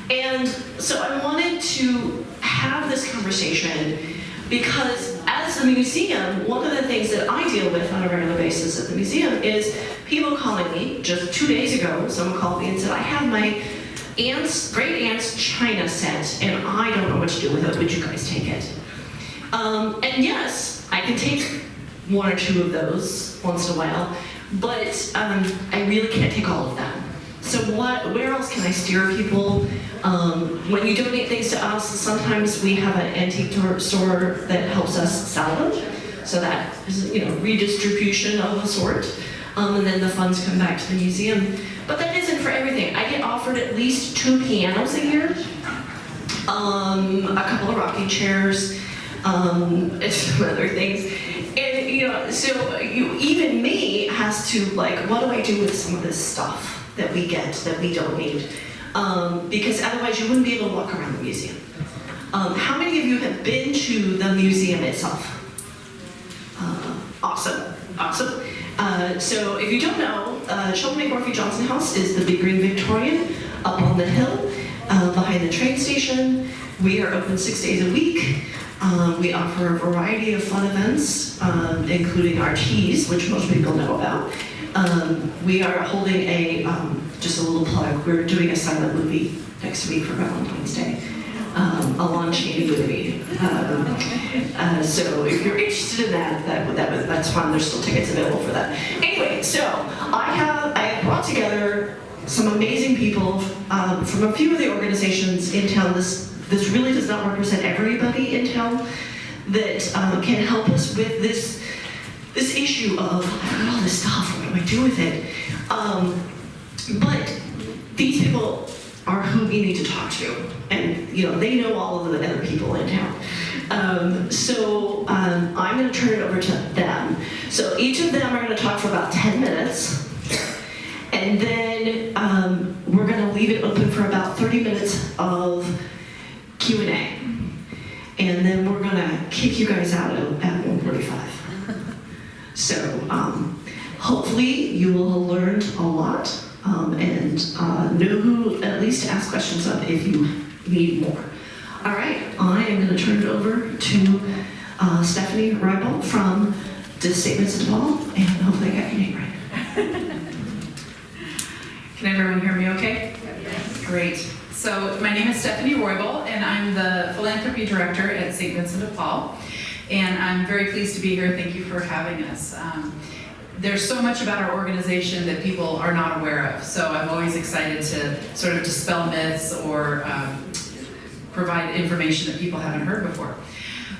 And so I wanted to have this conversation because as a museum, one of the things that I deal with on a regular basis at the museum is people calling me. Just 2 days ago, someone called me and said, I have my great aunt's china set and I don't know what to do with it. Would you guys take it? And yes, I can take 1 or 2 of those once in a while, but I really can't take all of them. So where else can I steer people? When you donate things to us, sometimes we have an antique store that helps us sell them. So that is, redistribution of a sort. And then the funds come back to the museum. But that isn't for everything. I get offered at least 2 pianos a year, a couple of rocking chairs, and some other things. And so even me has to what do I do with some of this stuff that we get that we don't need? Because otherwise you wouldn't be able to walk around the museum. How many of you have been to the museum itself? Awesome. So if you don't know, Shelby McMurphy Johnson House is the big green Victorian up on the hill behind the train station. We are open 6 days a week. We offer a variety of fun events, including our teas, which most people know about. We are holding just a little plug, we're doing a silent movie next week for Valentine's Day. A Lon Chaney movie. So if you're interested in that's fun. There's still tickets available for that. Anyway, so I have brought together some amazing people from a few of the organizations in town. This really does not represent everybody in town that can help us with this issue of I've got all this stuff. What do I do with it? But these people are who we need to talk to, and they know all of the other people in town. So I'm going to turn it over to them. So each of them are going to talk for about 10 minutes, and then we're going to leave it open for about 30 minutes of Q&A, and then we're going to kick you guys out at 1:45. So hopefully you will have learned a lot. And know who at least to ask questions of if you need more. All right, I am going to turn it over to Stephanie Reibel from the Statements of Paul, and hopefully I got your name right. Can everyone hear me okay? Yes. Great. So my name is Stephanie Roybal, and I'm the Philanthropy Director at St. Vincent de Paul. And I'm very pleased to be here. Thank you for having us. There's so much about our organization that people are not aware of, so I'm always excited to sort of dispel myths or provide information that people haven't heard before.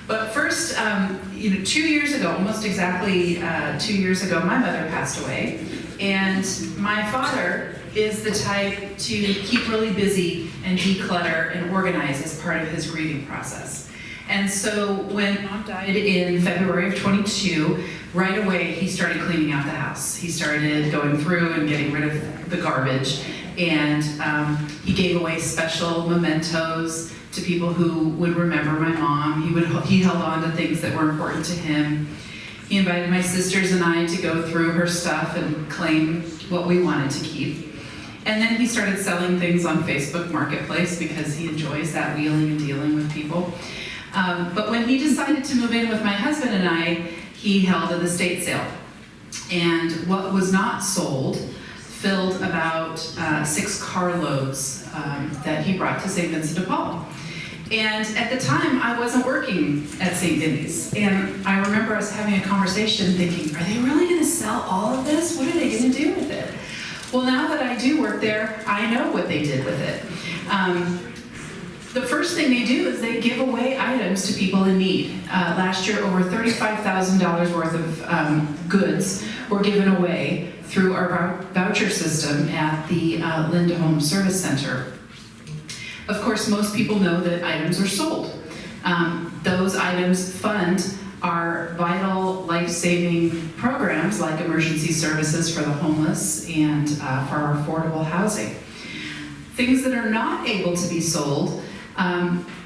But first, 2 years ago, almost exactly 2 years ago, my mother passed away, and my father is the type to keep really busy and declutter and organize as part of his grieving process. And so when Mom died in February of 22, right away he started cleaning out the house. He started going through and getting rid of the garbage, and he gave away special mementos to people who would remember my mom. He held on to things that were important to him. He invited my sisters and I to go through her stuff and claim what we wanted to keep. And then he started selling things on Facebook Marketplace because he enjoys that wheeling and dealing with people. But when he decided to move in with my husband and I, he held an estate sale. And what was not sold filled about 6 carloads that he brought to St. Vincent de Paul. And at the time, I wasn't working at St. Vinny's. And I remember us having a conversation thinking, are they really going to sell all of this? What are they going to do with it? Well, now that I do work there, I know what they did with it. The first thing they do is they give away items to people in need. Last year, over $35,000 worth of goods were given away through our voucher system at the Linda Home Service Center. Of course, most people know that items are sold. Those items fund our vital life-saving programs like emergency services for the homeless and for our affordable housing. Things that are not able to be sold,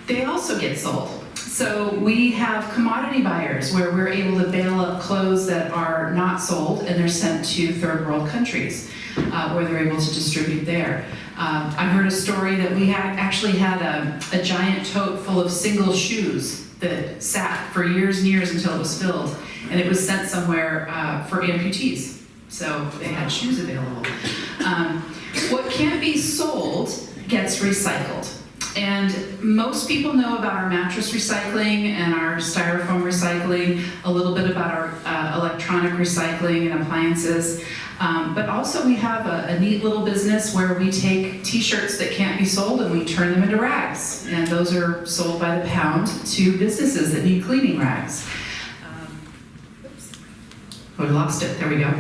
they also get sold. So we have commodity buyers where we're able to bail up clothes that are not sold and they're sent to third world countries where they're able to distribute there. I heard a story that we actually had a giant tote full of single shoes that sat for years and years until it was filled, and it was sent somewhere for amputees. So they had shoes available. What can't be sold gets recycled. And most people know about our mattress recycling and our styrofoam recycling, a little bit about our electronic recycling and appliances. But also we have a neat little business where we take t-shirts that can't be sold and we turn them into rags. And those are sold by the pound to businesses that need cleaning rags. Oops. Oh, we lost it, there we go.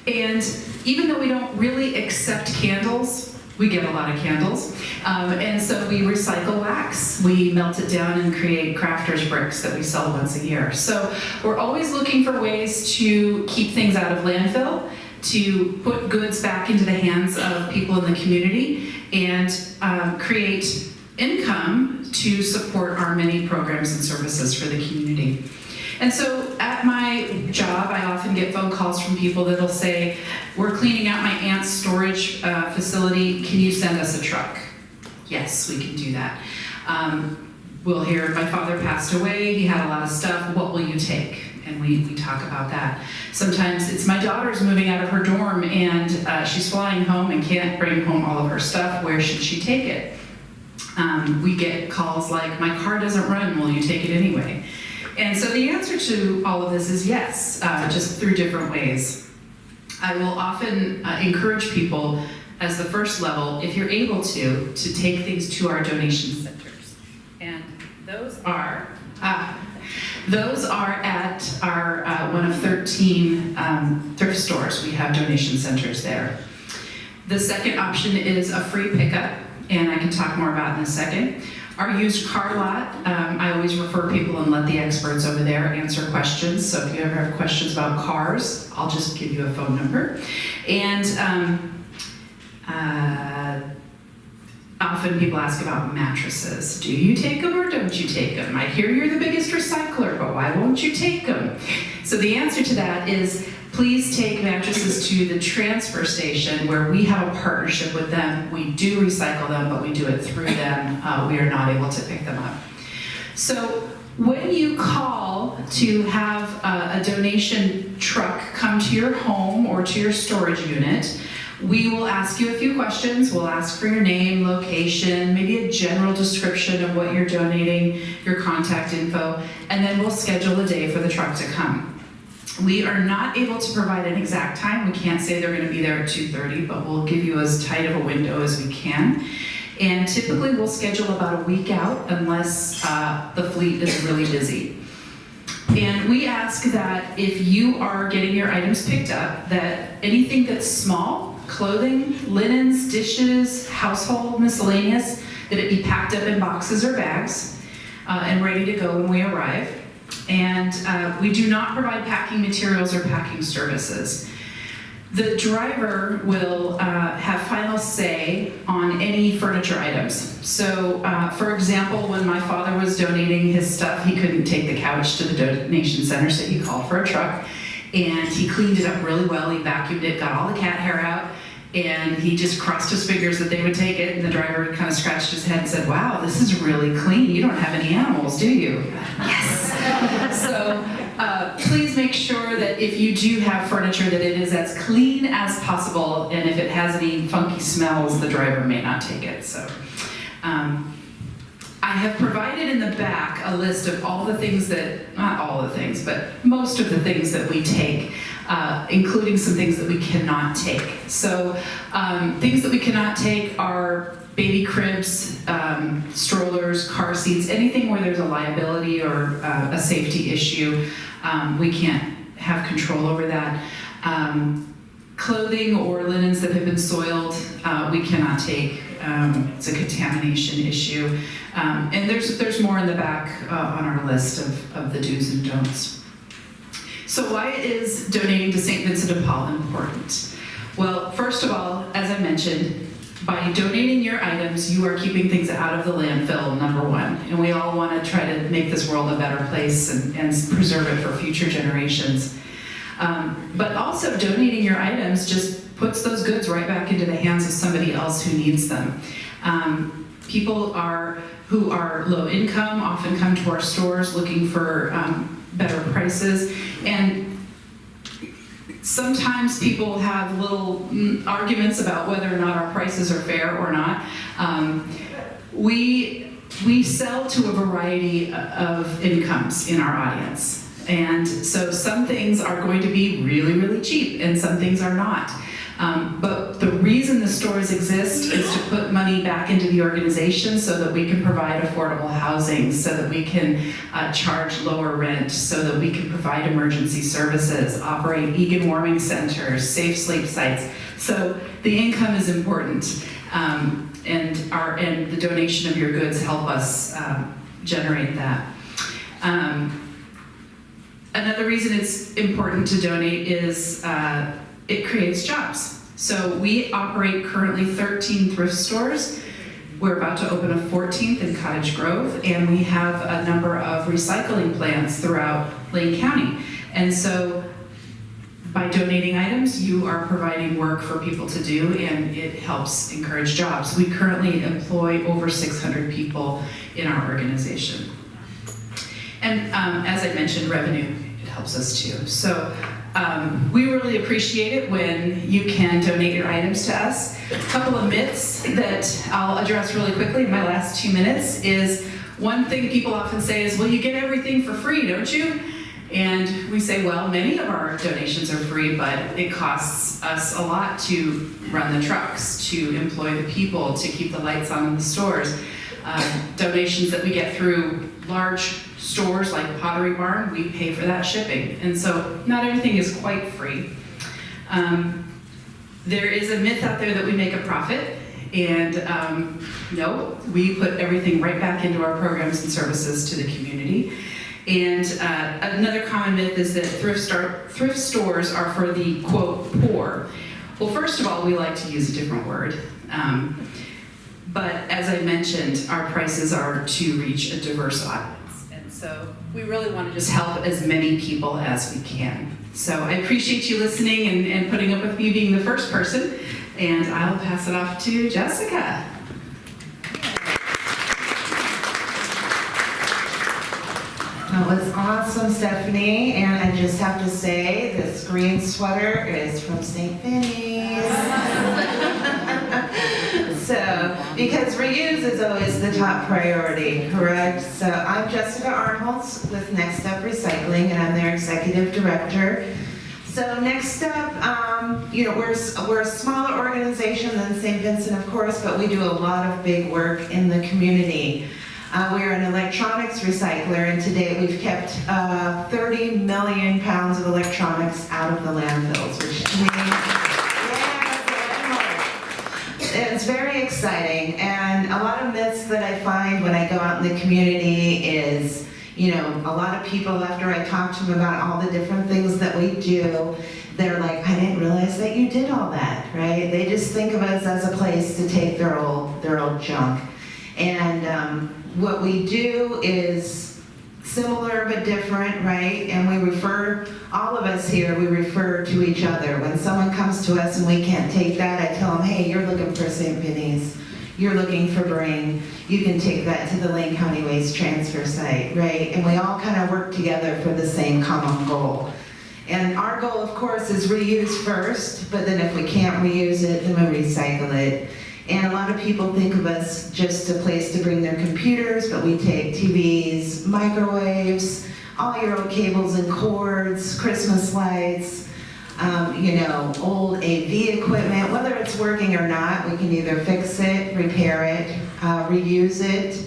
And even though we don't really accept candles, we get a lot of candles. And so we recycle wax. We melt it down and create crafters bricks that we sell once a year. So we're always looking for ways to keep things out of landfill, to put goods back into the hands of people in the community, and create income to support our many programs and services for the community. And so at my job, I often get phone calls from people that'll say, we're cleaning out my aunt's storage facility, can you send us a truck? Yes, we can do that. We'll hear, my father passed away, he had a lot of stuff, what will you take? And we talk about that. Sometimes it's my daughter's moving out of her dorm and she's flying home and can't bring home all of her stuff, where should she take it? We get calls like, my car doesn't run, will you take it anyway? And so the answer to all of this is yes, just through different ways. I will often encourage people as the first level, if you're able to take things to our donation centers. And those are at our one of 13 thrift stores. We have donation centers there. The second option is a free pickup, and I can talk more about in a second. Our used car lot, I always refer people and let the experts over there answer questions. So if you ever have questions about cars, I'll just give you a phone number. And often people ask about mattresses. Do you take them or don't you take them? I hear you're the biggest recycler, but why won't you take them? So the answer to that is, please take mattresses to the transfer station where we have a partnership with them. We do recycle them, but we do it through them. We are not able to pick them up. So when you call to have a donation truck come to your home or to your storage unit, we will ask you a few questions. We'll ask for your name, location, maybe a general description of what you're donating, your contact info, and then we'll schedule a day for the truck to come. We are not able to provide an exact time. We can't say they're going to be there at 2:30, but we'll give you as tight of a window as we can. And typically we'll schedule about a week out unless the fleet is really busy. And we ask that if you are getting your items picked up, that anything that's small, clothing, linens, dishes, household, miscellaneous, that it be packed up in boxes or bags and ready to go when we arrive. And we do not provide packing materials or packing services. The driver will have final say on any furniture items. So, for example, when my father was donating his stuff, he couldn't take the couch to the donation center, so he called for a truck. And he cleaned it up really well. He vacuumed it, got all the cat hair out, and he just crossed his fingers that they would take it. And the driver kind of scratched his head and said, "Wow, this is really clean. You don't have any animals, do you?" Yes. So please make sure that if you do have furniture, that it is as clean as possible. And if it has any funky smells, the driver may not take it. So I have provided in the back a list of all the things that, not all the things, but most of the things that we take, including some things that we cannot take. So things that we cannot take are baby cribs, strollers, car seats, anything where there's a liability or a safety issue. We can't have control over that. Clothing or linens that have been soiled, we cannot take. It's a contamination issue. And there's more in the back on our list of the do's and don'ts. So why is donating to St. Vincent de Paul important? Well, first of all, as I mentioned, by donating your items, you are keeping things out of the landfill, number one. And we all want to try to make this world a better place and preserve it for future generations. But also donating your items just puts those goods right back into the hands of somebody else who needs them. People who are low income often come to our stores looking for better prices, and sometimes people have little arguments about whether or not our prices are fair or not. We sell to a variety of incomes in our audience. And so some things are going to be really, really cheap and some things are not. But the reason the stores exist is to put money back into the organization so that we can provide affordable housing, so that we can charge lower rent, so that we can provide emergency services, operate vegan warming centers, safe sleep sites. So the income is important. And the donation of your goods help us generate that. Another reason it's important to donate is it creates jobs. So we operate currently 13 thrift stores. We're about to open a 14th in Cottage Grove, and we have a number of recycling plants throughout Lane County. And so by donating items, you are providing work for people to do, and it helps encourage jobs. We currently employ over 600 people in our organization. And as I mentioned, revenue, it helps us too. So we really appreciate it when you can donate your items to us. A couple of myths that I'll address really quickly in my last 2 minutes is, one thing people often say is, well, you get everything for free, don't you? And we say, well, many of our donations are free, but it costs us a lot to run the trucks, to employ the people, to keep the lights on in the stores. Donations that we get through large stores like Pottery Barn, we pay for that shipping. And so not everything is quite free. There is a myth out there that we make a profit, and no, we put everything right back into our programs and services to the community. And another common myth is that thrift stores are for the, quote, poor. Well, first of all, we like to use a different word. But as I mentioned, our prices are to reach a diverse audience. And so we really want to just help as many people as we can. So I appreciate you listening and putting up with me being the first person. And I'll pass it off to Jessica. That was awesome, Stephanie, and I just have to say, this green sweater is from St. Vinny's. So, because reuse is always the top priority, correct? So I'm Jessica Arnholz with Next Step Recycling, and I'm their executive director. So Next Step, we're a smaller organization than St. Vincent, of course, but we do a lot of big work in the community. We're an electronics recycler, and to date we've kept 30 million pounds of electronics out of the landfills, which to me, it's very exciting. And a lot of myths that I find when I go out in the community is, a lot of people, after I talk to them about all the different things that we do, they're like, I didn't realize that you did all that, right? They just think of us as a place to take their old junk. And what we do is similar but different, right? And we refer, all of us here, we refer to each other. When someone comes to us and we can't take that, I tell them, hey, you're looking for St. Vinny's, you're looking for Brain, you can take that to the Lane County Waste Transfer Site, right? And we all kind of work together for the same common goal. And our goal, of course, is reuse first, but then if we can't reuse it, then we recycle it. And a lot of people think of us just a place to bring their computers, but we take TVs, microwaves, all your old cables and cords, Christmas lights, old AV equipment. Whether it's working or not, we can either fix it, repair it, reuse it,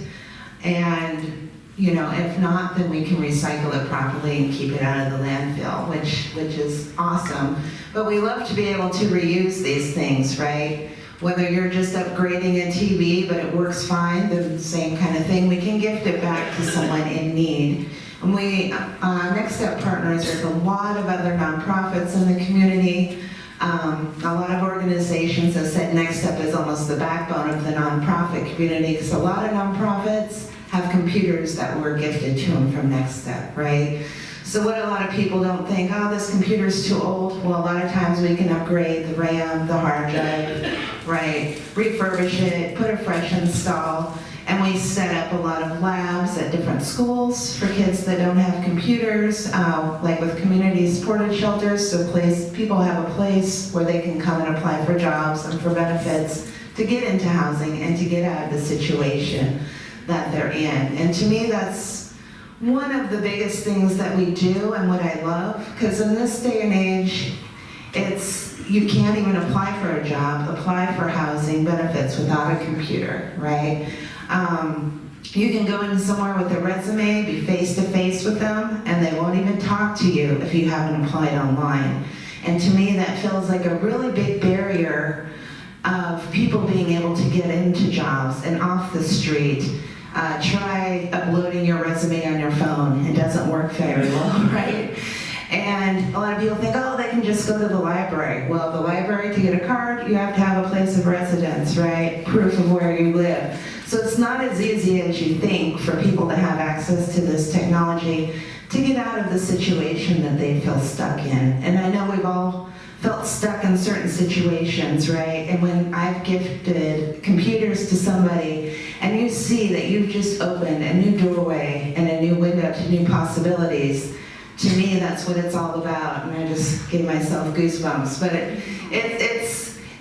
and if not, then we can recycle it properly and keep it out of the landfill, which is awesome. But we love to be able to reuse these things, right? Whether you're just upgrading a TV, but it works fine, the same kind of thing, we can gift it back to someone in need. And we, Next Step partners with a lot of other nonprofits in the community. A lot of organizations have said Next Step is almost the backbone of the nonprofit community, because a lot of nonprofits have computers that were gifted to them from Next Step, right? So what a lot of people don't think, oh, this computer's too old. Well, a lot of times we can upgrade the RAM, the hard drive, right? Refurbish it, put a fresh install, and we set up a lot of labs at different schools for kids that don't have computers, like with community supported shelters, so people have a place where they can come and apply for jobs and for benefits to get into housing and to get out of the situation that they're in. And to me, that's one of the biggest things that we do and what I love, because in this day and age, you can't even apply for a job, apply for housing benefits without a computer, right? You can go in somewhere with a resume, be face-to-face with them, and they won't even talk to you if you haven't applied online. And to me, that feels like a really big barrier of people being able to get into jobs and off the street. Try uploading your resume on your phone. It doesn't work very well, right? And a lot of people think, oh, they can just go to the library. Well, the library, to get a card, you have to have a place of residence, right? Proof of where you live. So it's not as easy as you think for people to have access to this technology to get out of the situation that they feel stuck in. And I know we've all felt stuck in certain situations, right? And when I've gifted computers to somebody and you see that you've just opened a new doorway and a new window to new possibilities, to me, that's what it's all about, and I just gave myself goosebumps. But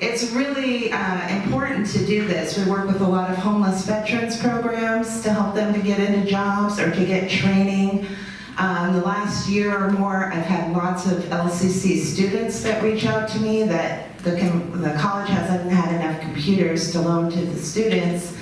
it's really important to do this. We work with a lot of homeless veterans programs to help them to get into jobs or to get training. The last year or more, I've had lots of LCC students that reach out to me that the college hasn't had enough computers to loan to the students,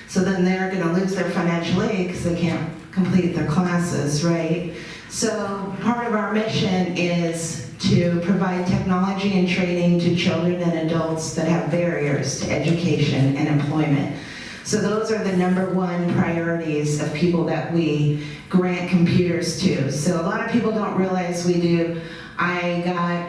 so then they're going to lose their financial aid because they can't complete their classes, right? So part of our mission is to provide technology and training to children and adults that have barriers to education and employment. So those are the #1 priorities of people that we grant computers to. So a lot of people don't realize we do. I got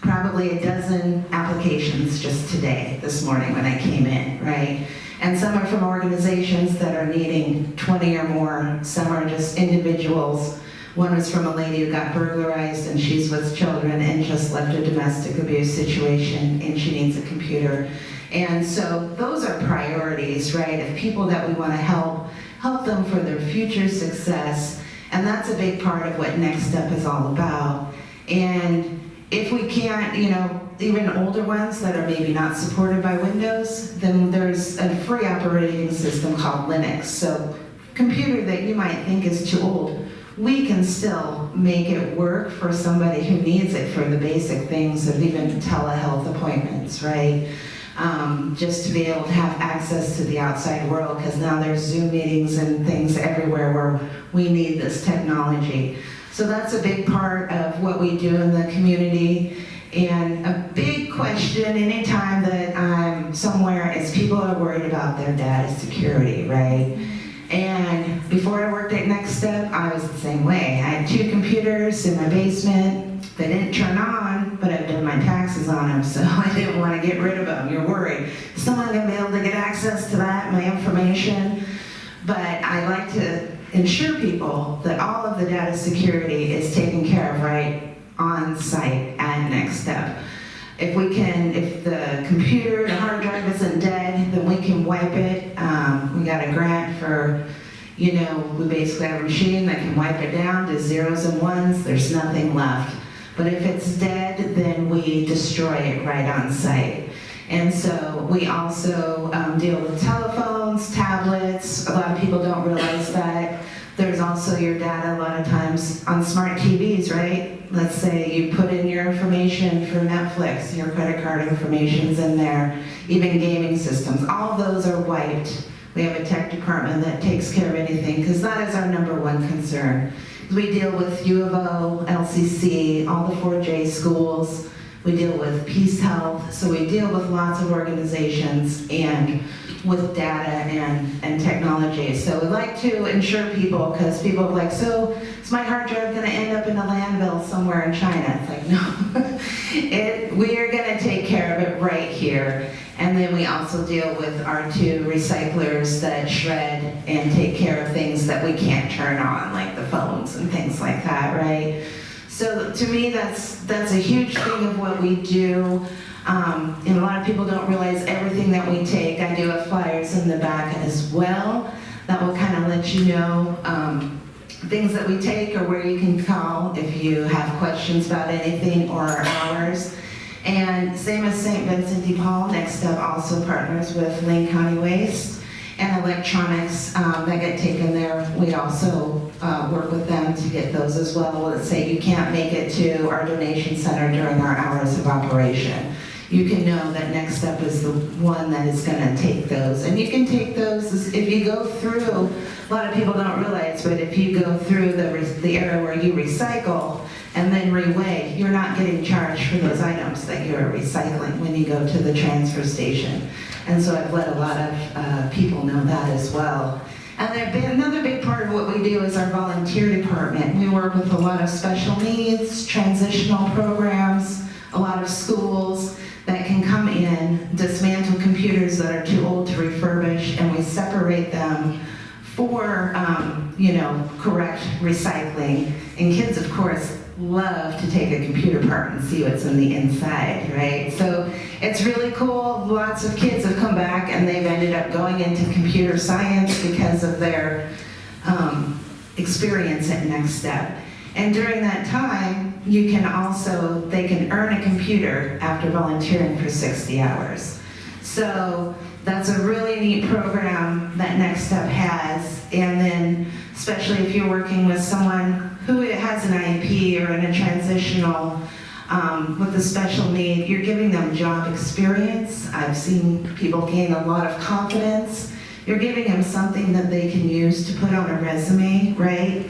probably a dozen applications just today, this morning when I came in, right? And some are from organizations that are needing 20 or more. Some are just individuals. One was from a lady who got burglarized and she's with children and just left a domestic abuse situation and she needs a computer. And so those are priorities, right, of people that we want to help them for their future success. And that's a big part of what Next Step is all about. And if we can't, even older ones that are maybe not supported by Windows, then there's a free operating system called Linux. So computer that you might think is too old, we can still make it work for somebody who needs it for the basic things of even telehealth appointments, right? Just to be able to have access to the outside world, because now there's Zoom meetings and things everywhere where we need this technology. So that's a big part of what we do in the community. And a big question anytime that I'm somewhere is people are worried about their data security, right? And before I worked at Next Step, I was the same way. I had 2 computers in my basement. They didn't turn on, but I've done my taxes on them, so I didn't want to get rid of them. You're worried. Is someone going to be able to get access to that, my information? But I like to ensure people that all of the data security is taken care of right on site at Next Step. If the computer, the hard drive isn't dead, then we can wipe it. We got a grant for, we basically have a machine that can wipe it down to zeros and ones. There's nothing left. But if it's dead, then we destroy it right on site. And so we also deal with telephones, tablets. A lot of people don't realize that. There's also your data a lot of times on smart TVs, right? Let's say you put in your information for Netflix, your credit card information's in there, even gaming systems. All of those are wiped. We have a tech department that takes care of anything, because that is our #1 concern. We deal with U of O, LCC, all the 4J schools. We deal with Peace Health, so we deal with lots of organizations and with data and technology. So we like to ensure people, because people are like, so is my hard drive going to end up in a landfill somewhere in China? It's like, no. We are going to take care of it right here. And then we also deal with our 2 recyclers that shred and take care of things that we can't turn on, like the phones and things like that, right? So to me, that's a huge thing of what we do. And a lot of people don't realize everything that we take. I do have flyers in the back as well that will kind of let you know things that we take or where you can call if you have questions about anything or our hours. And same as St. Vincent de Paul, Next Step also partners with Lane County Waste and electronics that get taken there. We also work with them to get those as well. Let's say you can't make it to our donation center during our hours of operation. You can know that Next Step is the one that is going to take those. And you can take those if you go through, a lot of people don't realize, but if you go through the area where you recycle and then reweigh, you're not getting charged for those items that you're recycling when you go to the transfer station. And so I've let a lot of people know that as well. And another big part of what we do is our volunteer department. We work with a lot of special needs, transitional programs, a lot of schools that can come in, dismantle computers that are too old to refurbish, and we separate them for, correct recycling. And kids, of course, love to take a computer apart and see what's in the inside, right? So it's really cool. Lots of kids have come back and they've ended up going into computer science because of their experience at Next Step. And during that time, they can earn a computer after volunteering for 60 hours. So that's a really neat program that Next Step has. And then, especially if you're working with someone who has an IEP or in a transitional with a special need, you're giving them job experience. I've seen people gain a lot of confidence. You're giving them something that they can use to put on a resume, right?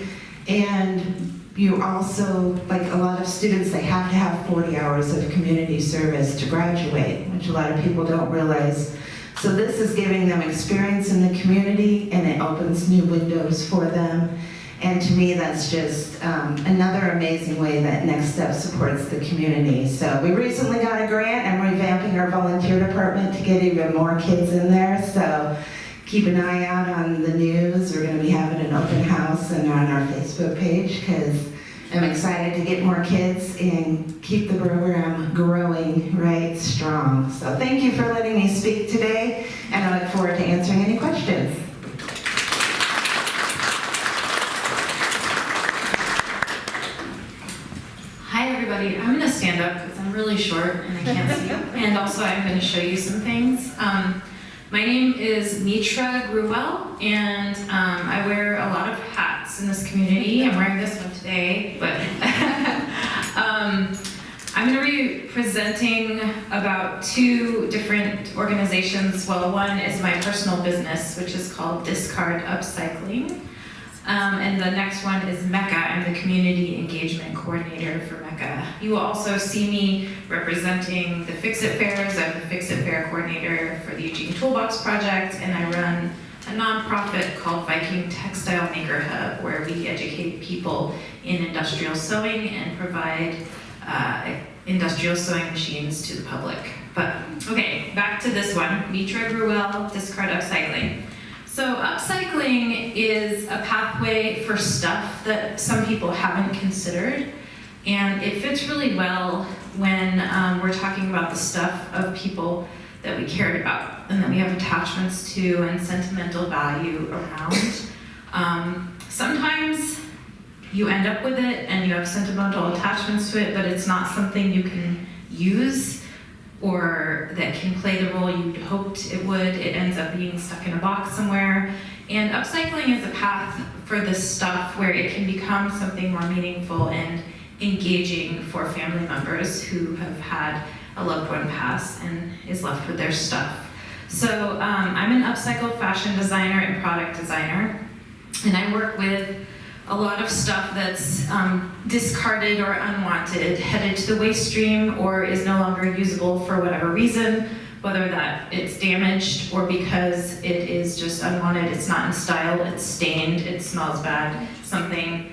And you also, like a lot of students, they have to have 40 hours of community service to graduate, which a lot of people don't realize. So this is giving them experience in the community, and it opens new windows for them. And to me, that's just another amazing way that Next Step supports the community. So we recently got a grant and revamping our volunteer department to get even more kids in there. So keep an eye out on the news. We're going to be having an open house and on our Facebook page because I'm excited to get more kids and keep the program growing right strong. So thank you for letting me speak today, and I look forward to answering any questions. Hi everybody, I'm going to stand up because I'm really short and I can't see. And also I'm going to show you some things. My name is Mitra Gruwell, and I wear a lot of hats in this community. I'm wearing this one today, but I'm going to be presenting about two different organizations. Well, one is my personal business, which is called Discard Upcycling. And the next one is MECA. I'm the Community Engagement Coordinator for MECA. You will also see me representing the Fix-It Fairs. I'm the Fix-It Fair Coordinator for the Eugene Toolbox Project, and I run a nonprofit called Viking Textile Maker Hub, where we educate people in industrial sewing and provide industrial sewing machines to the public. But, okay, back to this one, Mitra Gruwell, Discard Upcycling. So upcycling is a pathway for stuff that some people haven't considered, and it fits really well when we're talking about the stuff of people that we cared about and that we have attachments to and sentimental value around. Sometimes you end up with it and you have sentimental attachments to it, but it's not something you can use or that can play the role you hoped it would. It ends up being stuck in a box somewhere. And upcycling is a path for this stuff where it can become something more meaningful and engaging for family members who have had a loved one pass and is left with their stuff. So I'm an upcycled fashion designer and product designer, and I work with a lot of stuff that's discarded or unwanted, headed to the waste stream, or is no longer usable for whatever reason, whether that it's damaged or because it is just unwanted, it's not in style, it's stained, it smells bad, something.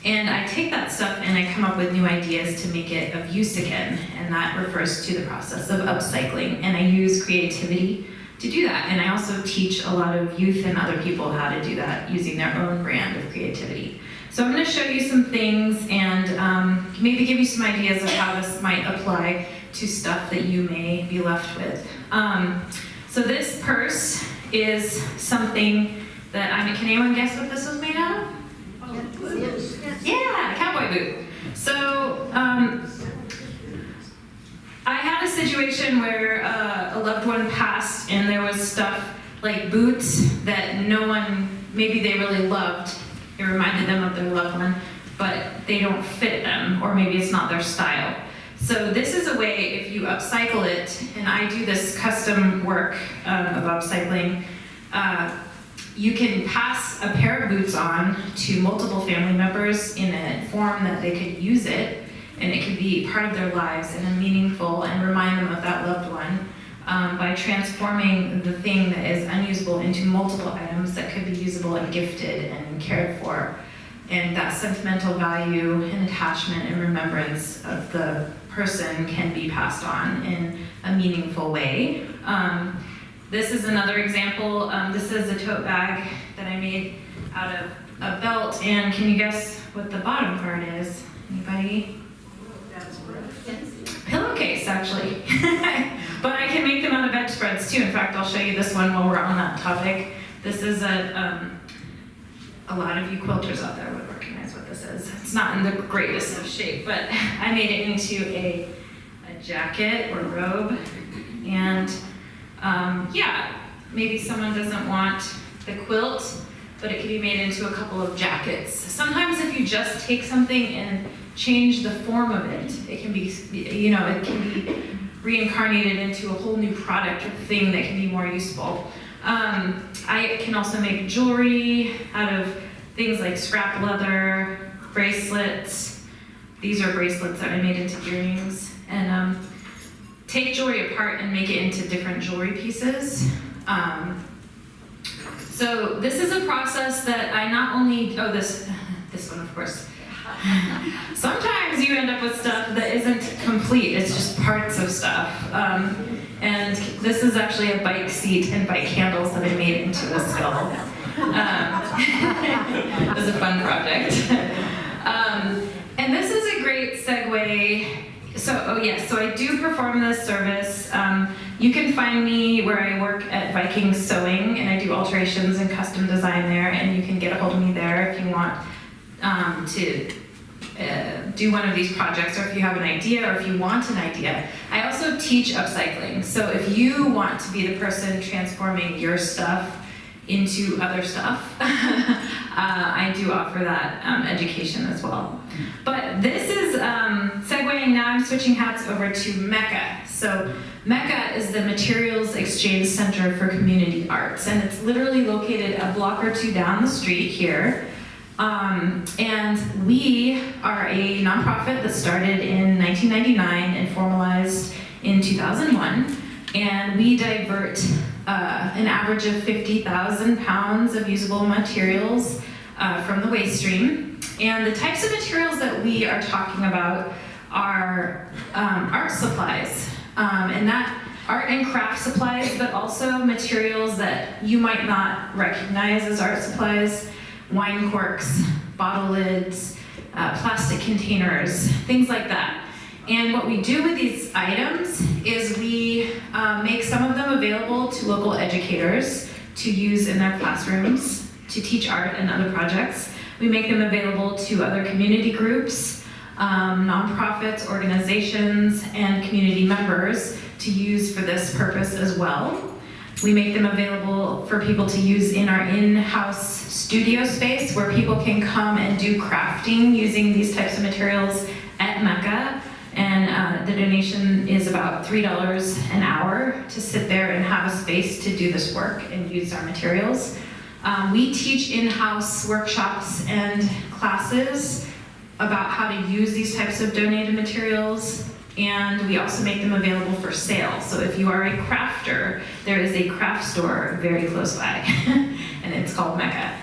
And I take that stuff and I come up with new ideas to make it of use again, and that refers to the process of upcycling, and I use creativity to do that. And I also teach a lot of youth and other people how to do that using their own brand of creativity. So I'm going to show you some things and maybe give you some ideas of how this might apply to stuff that you may be left with. So this purse is something that, can anyone guess what this was made out of? Yeah, cowboy boot. So I had a situation where a loved one passed and there was stuff like boots that no one, maybe they really loved. It reminded them of their loved one, but they don't fit them, or maybe it's not their style. So this is a way, if you upcycle it, and I do this custom work of upcycling, you can pass a pair of boots on to multiple family members in a form that they could use it, and it could be part of their lives in a meaningful and remind them of that loved one by transforming the thing that is unusable into multiple items that could be usable and gifted and cared for. And that sentimental value and attachment and remembrance of the person can be passed on in a meaningful way. This is another example. This is a tote bag that I made out of a belt, and can you guess what the bottom part is? Anybody? Pillowcase, actually. But I can make them out of bedspreads too. In fact, I'll show you this one while we're on that topic. This is a lot of you quilters out there would recognize what this is. It's not in the greatest of shape, but I made it into a jacket or robe. And yeah, maybe someone doesn't want the quilt, but it can be made into a couple of jackets. Sometimes if you just take something and change the form of it, it can be, it can be reincarnated into a whole new product or thing that can be more useful. I can also make jewelry out of things like scrap leather, bracelets. These are bracelets that I made into earrings. And take jewelry apart and make it into different jewelry pieces. So this is a process that I not only, this one of course. Sometimes you end up with stuff that isn't complete, it's just parts of stuff. And this is actually a bike seat and bike handles that I made into a skull. It was a fun project. And this is a great segue. So I do perform this service. You can find me where I work at Viking Sewing, and I do alterations and custom design there, and you can get a hold of me there if you want to do one of these projects, or if you have an idea, or if you want an idea. I also teach upcycling, so if you want to be the person transforming your stuff into other stuff, I do offer that education as well. But this is segueing, now I'm switching hats over to Mecca. So Mecca is the Materials Exchange Center for Community Arts, and it's literally located a block or two down the street here. And we are a nonprofit that started in 1999 and formalized in 2001. And we divert an average of 50,000 pounds of usable materials from the waste stream. And the types of materials that we are talking about are art supplies, and that art and craft supplies, but also materials that you might not recognize as art supplies. Wine corks, bottle lids, plastic containers, things like that. And what we do with these items is we make some of them available to local educators to use in their classrooms to teach art and other projects. We make them available to other community groups, nonprofits, organizations, and community members to use for this purpose as well. We make them available for people to use in our in-house studio space where people can come and do crafting using these types of materials at Mecca. And the donation is about $3 an hour to sit there and have a space to do this work and use our materials. We teach in-house workshops and classes about how to use these types of donated materials, and we also make them available for sale. So if you are a crafter, there is a craft store very close by, and it's called Mecca.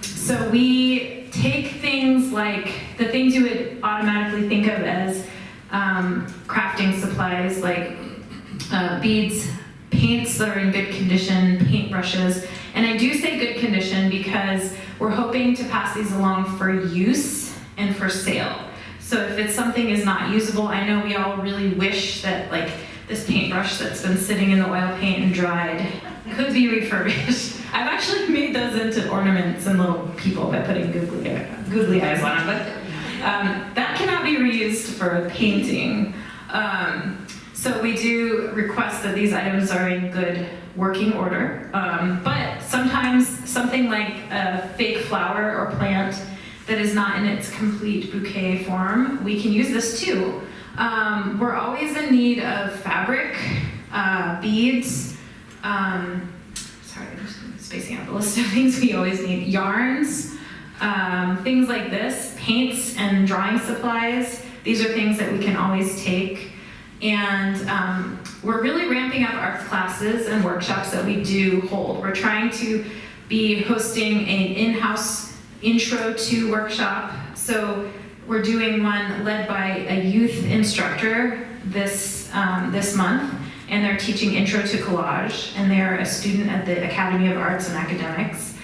So we take things like the things you would automatically think of as crafting supplies, like beads, paints that are in good condition, paint brushes, And I do say good condition because we're hoping to pass these along for use and for sale. So if it's something is not usable, I know we all really wish that like this paintbrush that's been sitting in the oil paint and dried could be refurbished. I've actually made those into ornaments and little people by putting googly eyes on them, but that cannot be reused for painting. So we do request that these items are in good working order, but sometimes something like a fake flower or plant that is not in its complete bouquet form, we can use this too. We're always in need of fabric, beads, sorry, I'm just spacing out the list of things we always need, yarns, things like this, paints and drawing supplies. These are things that we can always take. And we're really ramping up art classes and workshops that we do hold. We're trying to be hosting an in-house intro to workshop. So we're doing one led by a youth instructor this month, and they're teaching Intro to Collage, and they're a student at the Academy of Arts and Academics.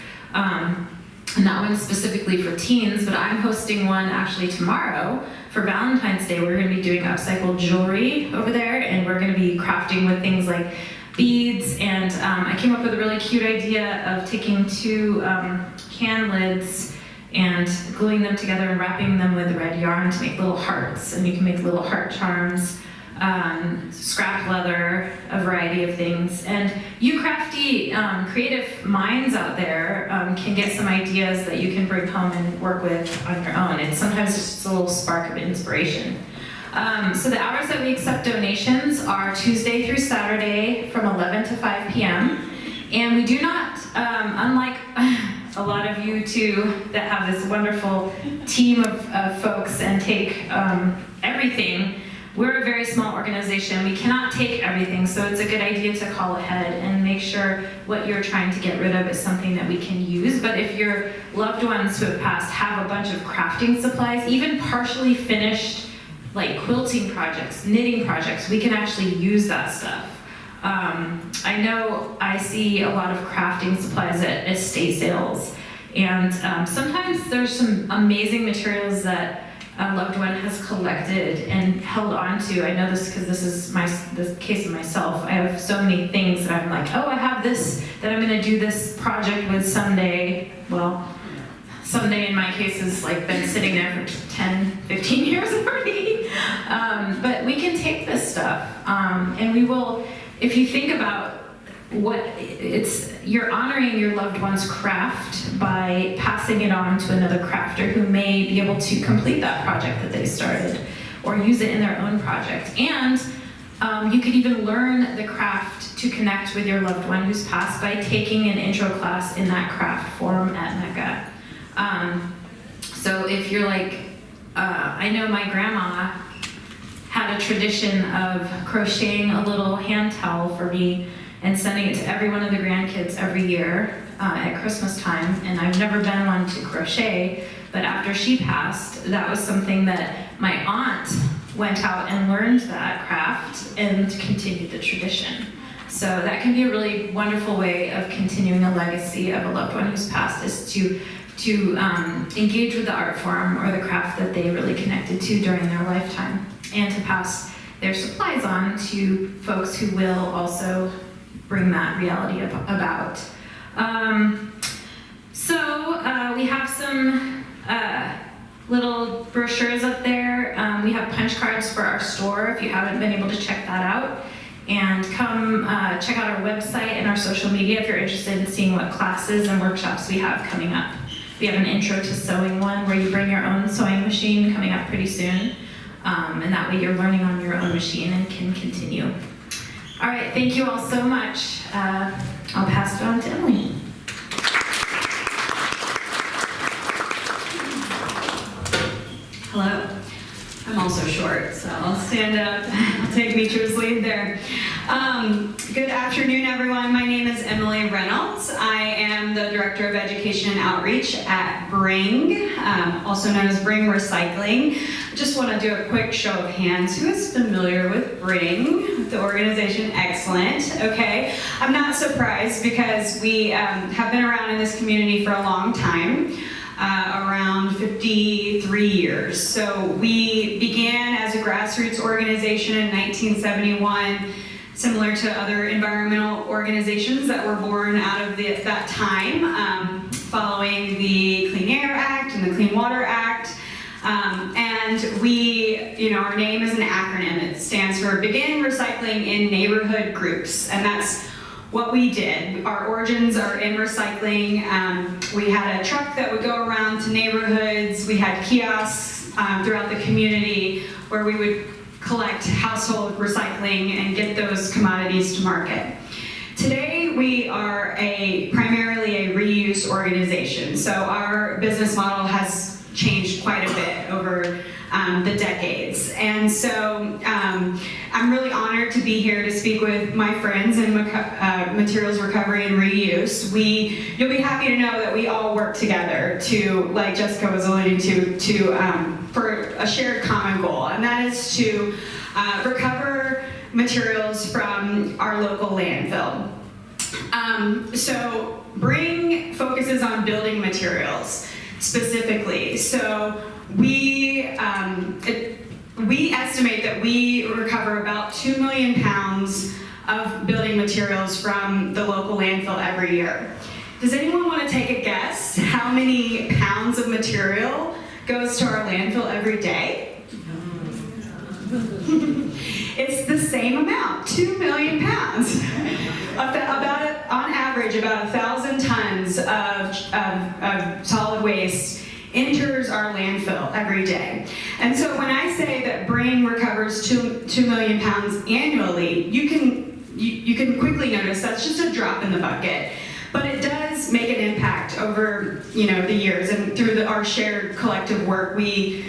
And that one's specifically for teens, but I'm hosting one actually tomorrow for Valentine's Day. We're going to be doing upcycled jewelry over there, and we're going to be crafting with things like beads, and I came up with a really cute idea of taking two can lids and gluing them together and wrapping them with red yarn to make little hearts, and you can make little heart charms, scrap leather, a variety of things. And you crafty, creative minds out there can get some ideas that you can bring home and work with on your own. And sometimes it's just a little spark of inspiration. So the hours that we accept donations are Tuesday through Saturday from 11 to 5 p.m. And we do not, unlike a lot of you two that have this wonderful team of folks and take everything, we're a very small organization. We cannot take everything, so it's a good idea to call ahead and make sure what you're trying to get rid of is something that we can use. But if your loved ones who have passed have a bunch of crafting supplies, even partially finished like quilting projects, knitting projects, we can actually use that stuff. I know I see a lot of crafting supplies at estate sales, and sometimes there's some amazing materials that a loved one has collected and held on to. I know this because this is the case of myself. I have so many things that I'm like, oh, I have this that I'm going to do this project with someday. Well, someday in my case has like been sitting there for 10, 15 years already. But we can take this stuff, and we will. If you think about you're honoring your loved one's craft by passing it on to another crafter who may be able to complete that project that they started or use it in their own project. And you could even learn the craft to connect with your loved one who's passed by taking an intro class in that craft form at Mecca. So if you're like, I know my grandma had a tradition of crocheting a little hand towel for me and sending it to every one of the grandkids every year at Christmas time. And I've never been one to crochet, but after she passed, that was something that my aunt went out and learned that craft and continued the tradition. So that can be a really wonderful way of continuing a legacy of a loved one who's passed, is to engage with the art form or the craft that they really connected to during their lifetime, and to pass their supplies on to folks who will also bring that reality about. We have some little brochures up there. We have punch cards for our store if you haven't been able to check that out. And come check out our website and our social media if you're interested in seeing what classes and workshops we have coming up. We have an intro to sewing one where you bring your own sewing machine coming up pretty soon. And that way you're learning on your own machine and can continue. All right, thank you all so much. I'll pass it on to Emily. Hello. I'm also short, so I'll stand up. I'll take Mitra's lead there. Good afternoon, everyone. My name is Emily Reynolds. I am the Director of Education and Outreach at Bring, also known as Bring Recycling. I just want to do a quick show of hands. Who is familiar with Bring, the organization? Excellent. Okay. I'm not surprised because we have been around in this community for a long time. Around 53 years. So we began as a grassroots organization in 1971, similar to other environmental organizations that were born out of that time, following the Clean Air Act and the Clean Water Act. And we, our name is an acronym. It stands for Begin Recycling in Neighborhood Groups, and that's what we did. Our origins are in recycling. We had a truck that would go around to neighborhoods. We had kiosks throughout the community where we would collect household recycling and get those commodities to market. Today, we are primarily a reuse organization. So our business model has changed quite a bit over the decades. And so I'm really honored to be here to speak with my friends in materials recovery and reuse. You'll be happy to know that we all work together to, like Jessica was alluding to for a shared common goal, and that is to recover materials from our local landfill. So Bring focuses on building materials specifically. So we estimate that we recover about 2 million pounds of building materials from the local landfill every year. Does anyone want to take a guess how many pounds of material goes to our landfill every day? It's the same amount, 2 million pounds. On average, about 1,000 tons of solid waste enters our landfill every day. And so when I say that Bring recovers 2 million pounds annually, you can quickly notice that's just a drop in the bucket. But it does make an impact over the years, and through our shared collective work, we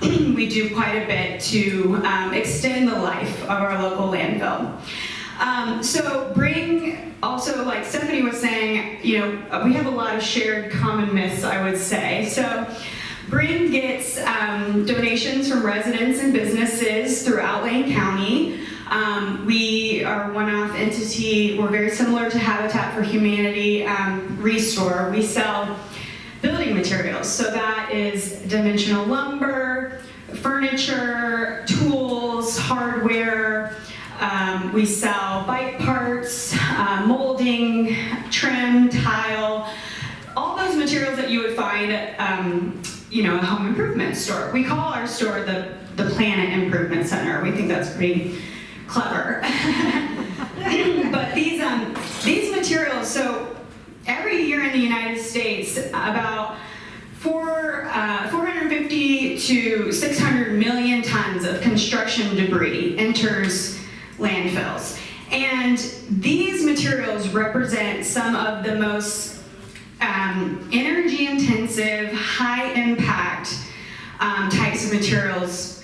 do quite a bit to extend the life of our local landfill. So Bring, also, like Stephanie was saying, we have a lot of shared common myths, I would say. So Bring gets donations from residents and businesses throughout Lane County. We are a one-off entity. We're very similar to Habitat for Humanity, Restore. We sell building materials. So that is dimensional lumber, furniture, tools, hardware. We sell bike parts, molding, trim, tile, all those materials that you would find at a home improvement store. We call our store the Planet Improvement Center. We think that's pretty clever. But these materials, so every year in the United States, about 450 to 600 million tons of construction debris enters landfills. And these materials represent some of the most energy intensive, high impact types of materials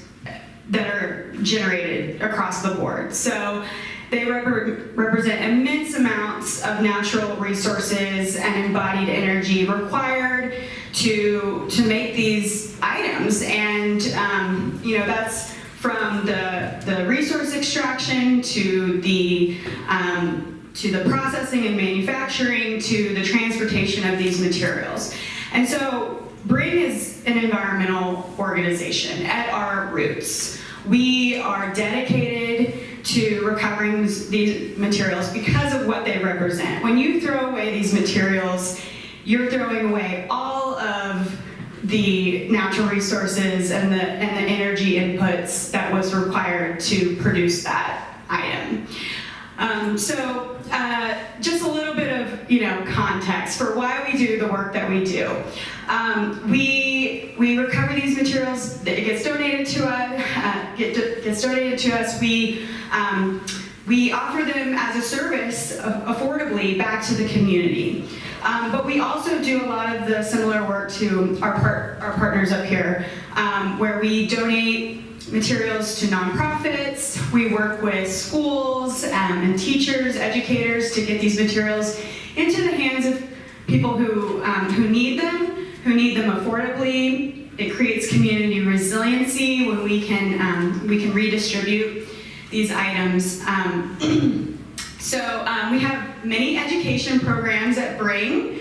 that are generated across the board. So they represent immense amounts of natural resources and embodied energy required to make these items. And that's from the resource extraction to the processing and manufacturing to the transportation of these materials. And so Bring is an environmental organization at our roots. We are dedicated to recovering these materials because of what they represent. When you throw away these materials, you're throwing away all of the natural resources and the energy inputs that was required to produce that item. So just a little bit of context for why we do the work that we do. We recover these materials. It gets donated to us. We offer them as a service affordably back to the community. But we also do a lot of the similar work to our partners up here, where we donate materials to nonprofits. We work with schools and teachers, educators to get these materials into the hands of people who need them affordably. It creates community resiliency when we can redistribute these items. So we have many education programs at Bring.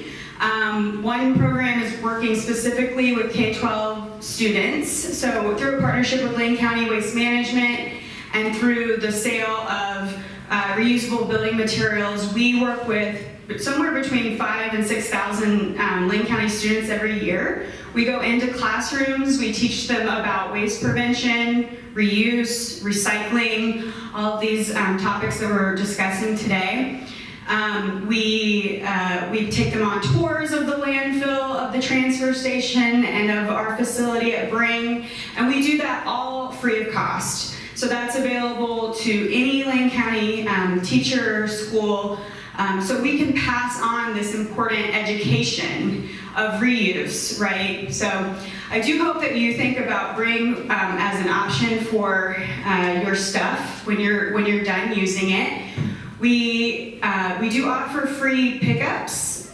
One program is working specifically with K-12 students. So through a partnership with Lane County Waste Management and through the sale of reusable building materials, we work with somewhere between 5,000 and 6,000 Lane County students every year. We go into classrooms, we teach them about waste prevention, reuse, recycling, all of these topics that we're discussing today. We take them on tours of the landfill, of the transfer station, and of our facility at Bring, and we do that all free of cost. So that's available to any Lane County teacher or school, so we can pass on this important education of reuse, right? So I do hope that you think about Bring as an option for your stuff when you're done using it. We do offer free pickups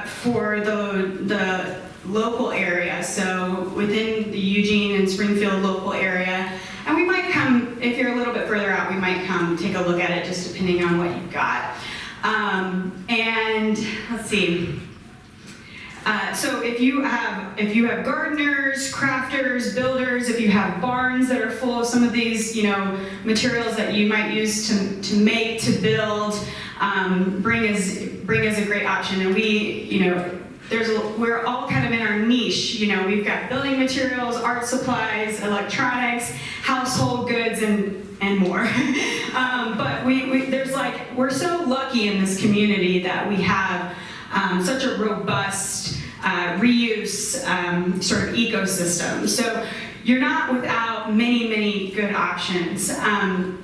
for the local area, so within the Eugene and Springfield local area. And we might come, if you're a little bit further out, we might come take a look at it just depending on what you've got. And let's see. So if you have gardeners, crafters, builders, if you have barns that are full of some of these, materials that you might use to make, to build, Bring is a great option. And we're all kind of in our niche. We've got building materials, art supplies, electronics, household goods, and more. But we're so lucky in this community that we have such a robust reuse sort of ecosystem. So you're not without many, many good options. And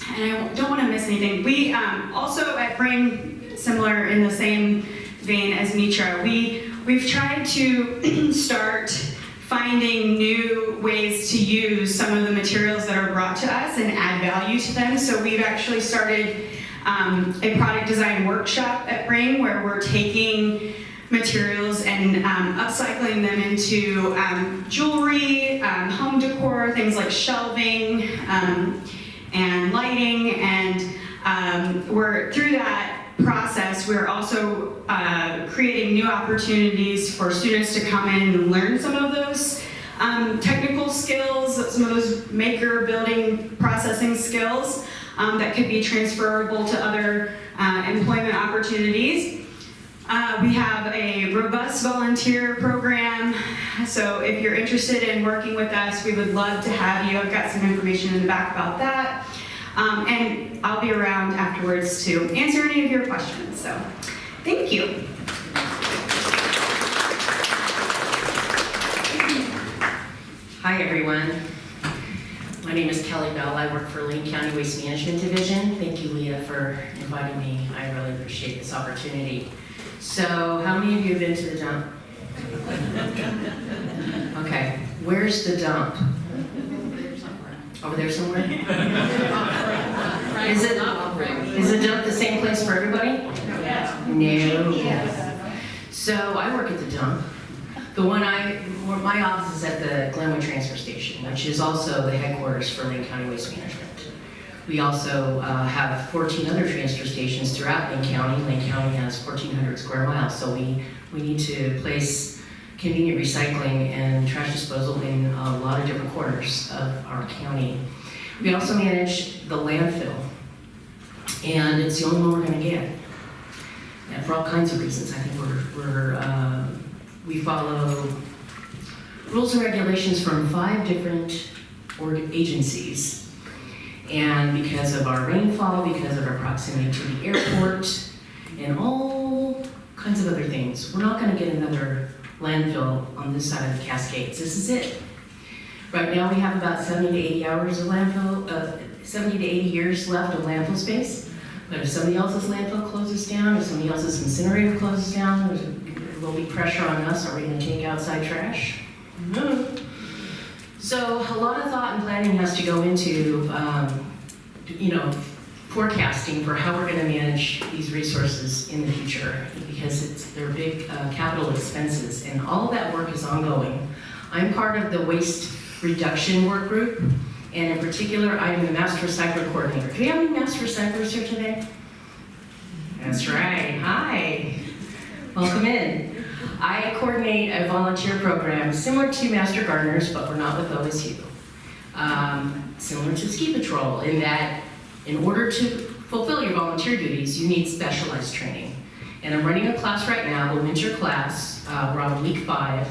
I don't want to miss anything. We also at Bring, similar in the same vein as Mitra, we've tried to start finding new ways to use some of the materials that are brought to us and add value to them. So we've actually started a product design workshop at Bring where we're taking materials and upcycling them into jewelry, home decor, things like shelving and lighting. And we're through that process, we're also creating new opportunities for students to come in and learn some of those technical skills, some of those maker, building, processing skills that could be transferable to other employment opportunities. We have a robust volunteer program, so if you're interested in working with us, we would love to have you. I've got some information in the back about that. And I'll be around afterwards to answer any of your questions. So, thank you. Hi, everyone. My name is Kelly Bell. I work for Lane County Waste Management Division. Thank you, Leah, for inviting me. I really appreciate this opportunity. So, how many of you have been to the dump? Okay, where's the dump? Over there somewhere? Is the dump the same place for everybody? No. So I work at the dump. My office is at the Glenwood Transfer Station, which is also the headquarters for Lane County Waste Management. We also have 14 other transfer stations throughout Lane County. Lane County has 1,400 square miles, so we need to place convenient recycling and trash disposal in a lot of different corners of our county. We also manage the landfill, and it's the only one we're going to get. And for all kinds of reasons, I think we follow rules and regulations from 5 different agencies. And because of our rainfall, because of our proximity to the airport, and all kinds of other things, we're not going to get another landfill on this side of the Cascades. This is it. Right now we have about 70 to 80 hours of landfill, 70 to 80 years left of landfill space. But if somebody else's landfill closes down, if somebody else's incinerator closes down, there will be pressure on us. Are we gonna take outside trash? No. So a lot of thought and planning has to go into, forecasting for how we're gonna manage these resources in the future, because they're big capital expenses, and all of that work is ongoing. I'm part of the waste reduction work group, and in particular, I'm the master recycler coordinator. Do we have any master recyclers here today? That's right, hi, welcome in. I coordinate a volunteer program similar to Master Gardeners, but we're not with OSU. Similar to Ski Patrol, in that in order to fulfill your volunteer duties, you need specialized training. And I'm running a class right now, the winter class, we're on week 5.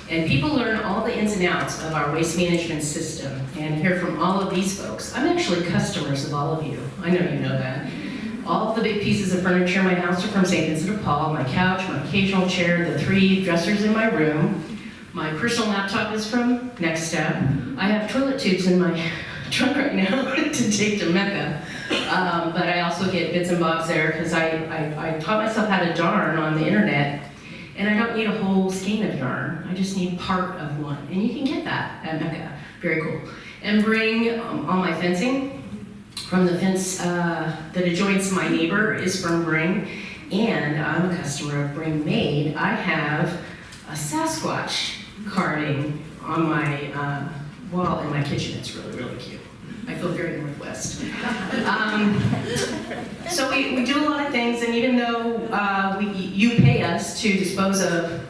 And people learn all the ins and outs of our waste management system and hear from all of these folks. I'm actually customers of all of you. I know you know that. All of the big pieces of furniture in my house are from St. Vincent de Paul, my couch, my occasional chair, the 3 dressers in my room. My personal laptop is from Next Step. I have toilet tubes in my trunk right now to take to Mecca. But I also get bits and bobs there because I taught myself how to darn on the internet. And I don't need a whole skein of yarn. I just need part of one. And you can get that at Mecca. Very cool. And bring all my fencing from the fence that adjoins my neighbor is from Bring. And I'm a customer of Bring Made. I have a Sasquatch carving on my wall in my kitchen. It's really, really cute. I feel very Northwest. So we do a lot of things, and even though you pay us to dispose of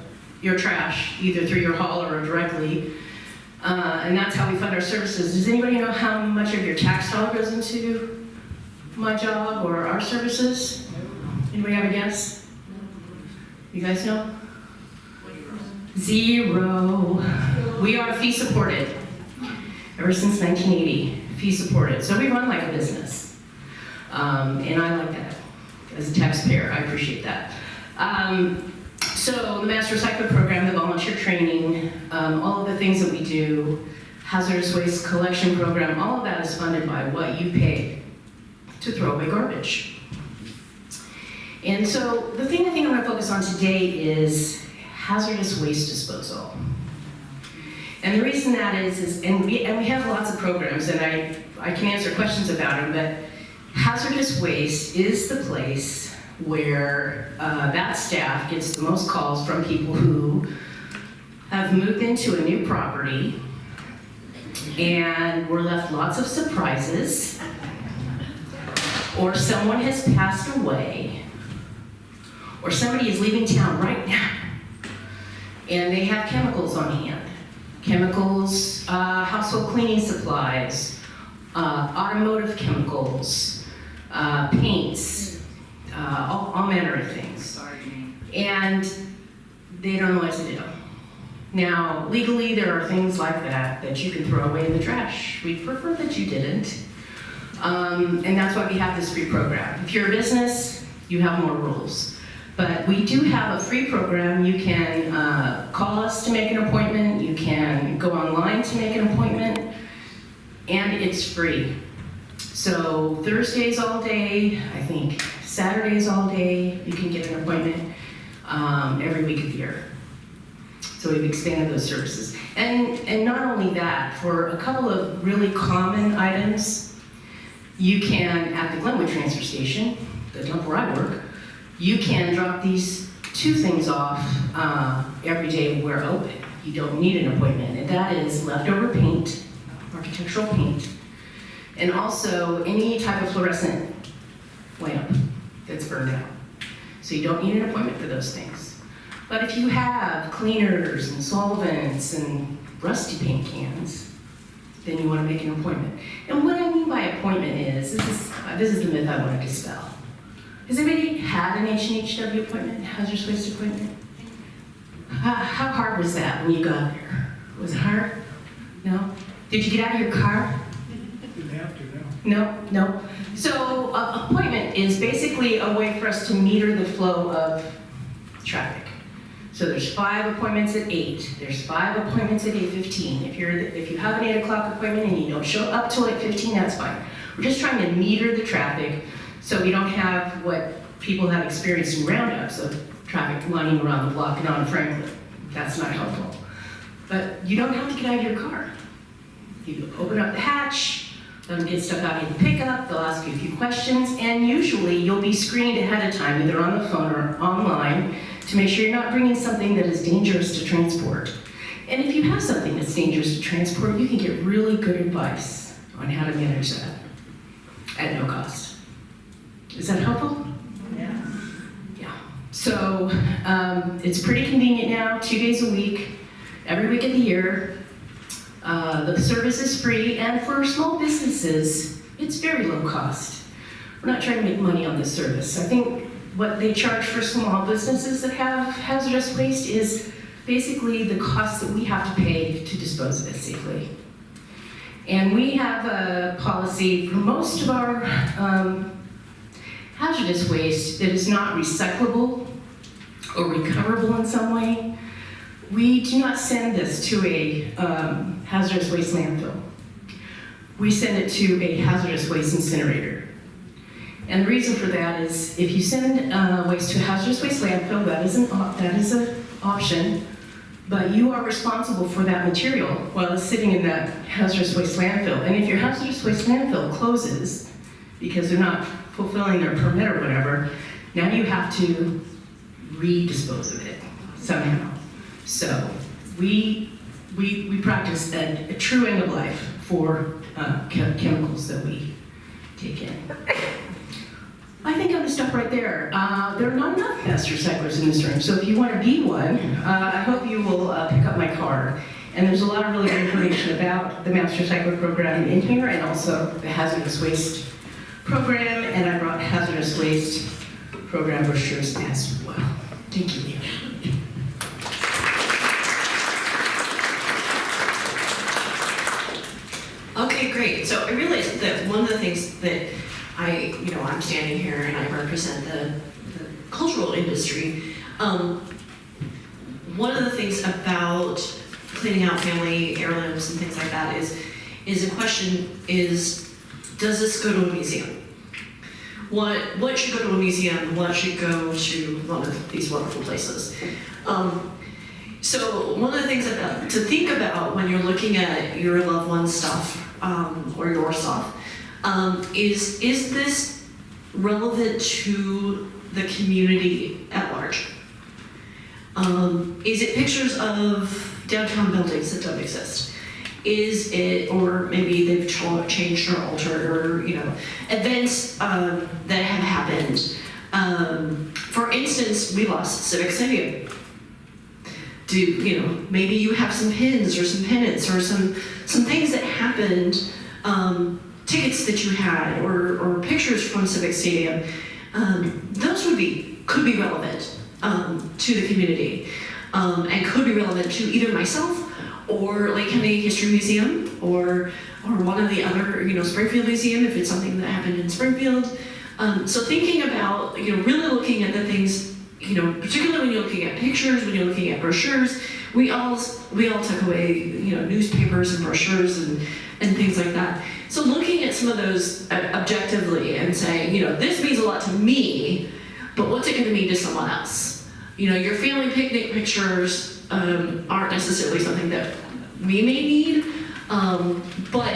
your trash, either through your hauler or directly, and that's how we fund our services. Does anybody know how much of your tax dollar goes into my job or our services? Anybody have a guess? You guys know? 0. We are fee supported ever since 1980. Fee supported. So we run like a business. And I like that. As a taxpayer, I appreciate that. So the Master Recycler Program, the volunteer training, all of the things that we do, hazardous waste collection program, all of that is funded by what you pay to throw away garbage. And so the thing I think I'm going to focus on today is hazardous waste disposal. And the reason that is and we have lots of programs, and I can answer questions about them, but hazardous waste is the place where that staff gets the most calls from people who have moved into a new property and were left lots of surprises, or someone has passed away, or somebody is leaving town right now, and they have chemicals on hand. Chemicals, household cleaning supplies, automotive chemicals, paints, all manner of things. And they don't know what to do. Now, legally, there are things like that you can throw away in the trash. We prefer that you didn't. And that's why we have this free program. If you're a business, you have more rules. But we do have a free program. You can call us to make an appointment. You can go online to make an appointment. And it's free. So Thursdays all day, I think Saturdays all day, you can get an appointment every week of the year. So we've expanded those services. And not only that, for a couple of really common items, you can, at the Glenwood transfer station, the dump where I work, you can drop these 2 things off every day we're open. You don't need an appointment, and that is leftover paint, architectural paint, and also any type of fluorescent lamp that's burned out. So you don't need an appointment for those things. But if you have cleaners and solvents and rusty paint cans, then you want to make an appointment. And what I mean by appointment is, this is the myth I want to dispel. Has anybody had an H&HW appointment, hazardous waste appointment? How hard was that when you got there? Was it hard? No? Did you get out of your car? Didn't have to, no. No? So appointment is basically a way for us to meter the flow of traffic. So there's 5 appointments at 8. There's 5 appointments at 8:15. If you have an 8 o'clock appointment and you don't show up till 8:15, that's fine. We're just trying to meter the traffic So we don't have what people have experienced in roundups of traffic lining around the block and on Franklin. That's not helpful. But you don't have to get out of your car. You open up the hatch, let them get stuff out of the pickup, they'll ask you a few questions, and usually you'll be screened ahead of time, either on the phone or online, to make sure you're not bringing something that is dangerous to transport. And if you have something that's dangerous to transport, you can get really good advice on how to manage that at no cost. Is that helpful? Yeah. Yeah. So it's pretty convenient now, 2 days a week, every week of the year. The service is free, and for small businesses, it's very low cost. We're not trying to make money on this service. I think what they charge for small businesses that have hazardous waste is basically the cost that we have to pay to dispose of it safely. And we have a policy for most of our hazardous waste that is not recyclable or recoverable in some way. We do not send this to a hazardous waste landfill. We send it to a hazardous waste incinerator. And the reason for that is if you send waste to a hazardous waste landfill, that is an option, but you are responsible for that material while it's sitting in that hazardous waste landfill. And if your hazardous waste landfill closes because they're not fulfilling their permit or whatever, now you have to redispose of it somehow. So we practice a true end of life for chemicals that we take in. I think I'm gonna stop right there. There are not enough master recyclers in this room, so if you want to be one, I hope you will pick up my card. And there's a lot of really good information about the Master Recycler program in here, and also the hazardous waste program, and I brought hazardous waste program brochures as well. Thank you, Leah. Okay, great. So I realized that one of the things that I'm standing here and I represent the cultural industry. One of the things about cleaning out family heirlooms and things like that is a question is, does this go to a museum? What should go to a museum? What should go to one of these wonderful places? So one of the things to think about when you're looking at your loved one's stuff or your stuff is this relevant to the community at large? Is it pictures of downtown buildings that don't exist? Is it, or maybe they've changed or altered, or events that have happened? For instance, we lost Civic Stadium. Maybe you have some pins or some pennants or some things that happened, tickets that you had or pictures from Civic Stadium. Those could be relevant to the community and could be relevant to either myself or Lake County History Museum or one of the other, Springfield Museum if it's something that happened in Springfield. So thinking about, really looking at the things, particularly when you're looking at pictures, when you're looking at brochures, we all took away, newspapers and brochures and things like that. So looking at some of those objectively and saying, this means a lot to me, but what's it going to mean to someone else? Your family picnic pictures aren't necessarily something that we may need, but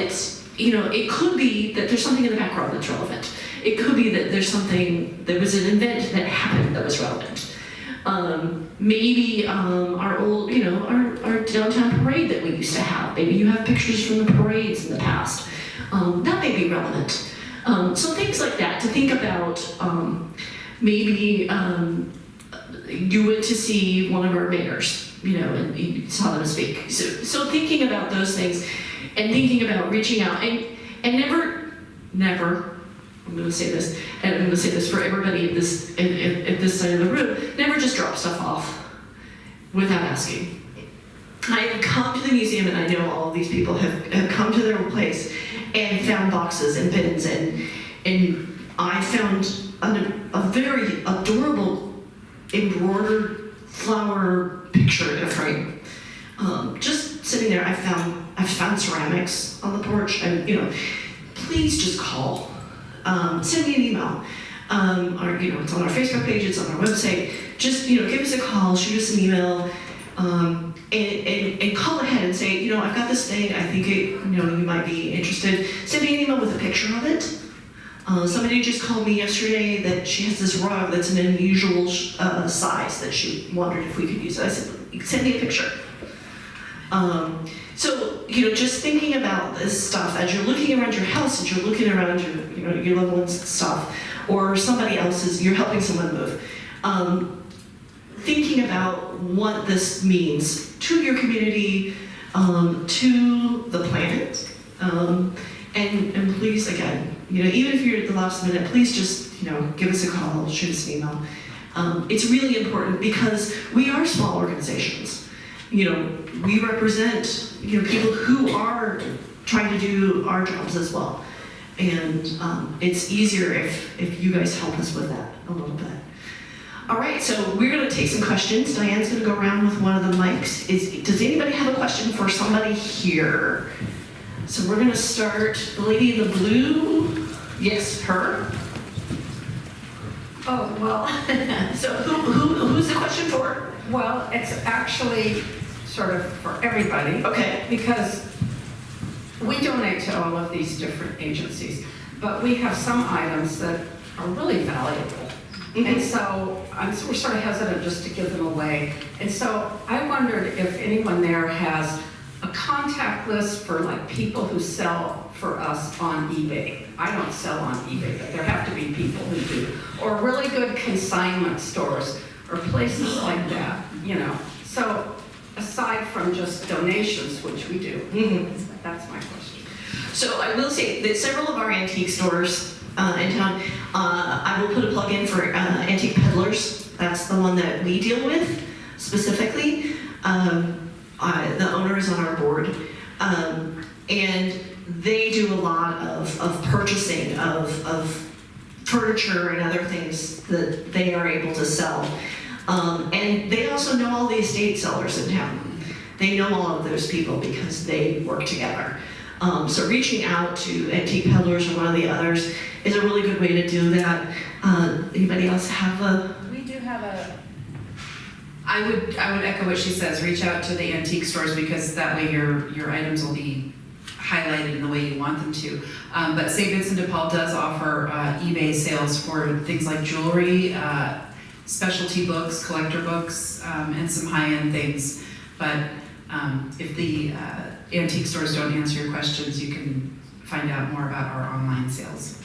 it could be that there's something in the background that's relevant. It could be that there's something, there was an event that happened that was relevant. Maybe our old, our downtown parade that we used to have. Maybe you have pictures from the parades in the past. That may be relevant. So things like that to think about. Maybe you went to see one of our mayors, and you saw them speak. So thinking about those things and thinking about reaching out and never, I'm going to say this, and I'm going to say this for everybody at this side of the room, never just drop stuff off without asking. I've come to the museum and I know all of these people have come to their place and found boxes and bins and I found a very adorable embroidered flower picture in a frame. Just sitting there, I've found ceramics on the porch and please just call send me an email. Or, it's on our Facebook page, it's on our website. Just, give us a call, shoot us an email, and call ahead and say, I've got this thing, I think you might be interested. Send me an email with a picture of it. Somebody just called me yesterday that she has this rug that's an unusual size that she wondered if we could use it. I said, send me a picture. So, just thinking about this stuff as you're looking around your house, as you're looking around your loved one's stuff, or somebody else's, you're helping someone move. Thinking about what this means to your community, to the planet, and please, again, even if you're at the last minute, please just, give us a call, shoot us an email. It's really important because we are small organizations. We represent, people who are trying to do our jobs as well. And it's easier if you guys help us with that a little bit. All right, so we're gonna take some questions. Diane's gonna go around with one of the mics. Does anybody have a question for somebody here? So we're gonna start, the lady in the blue. Yes, her. Oh, well, So who's the question for? well, it's actually sort of for everybody. Okay. Because we donate to all of these different agencies, but we have some items that are really valuable. And so we're sort of hesitant just to give them away. And so I wondered if anyone there has a contact list for like people who sell for us on eBay. I don't sell on eBay, but there have to be people who do. Or really good consignment stores or places like that, So aside from just donations, which we do, that's my question. So I will say that several of our antique stores in town, I will put a plug in for Antique Peddlers. That's the one that we deal with specifically. The owner is on our board. And they do a lot of purchasing of furniture and other things that they are able to sell. And they also know all the estate sellers in town. They know all of those people because they work together. So reaching out to Antique Peddlers or one of the others is a really good way to do that. Anybody else have a? We do have I would echo what she says. Reach out to the antique stores because that way your items will be highlighted in the way you want them to. But St. Vincent de Paul does offer eBay sales for things like jewelry, specialty books, collector books, and some high-end things. But if the antique stores don't answer your questions, you can find out more about our online sales.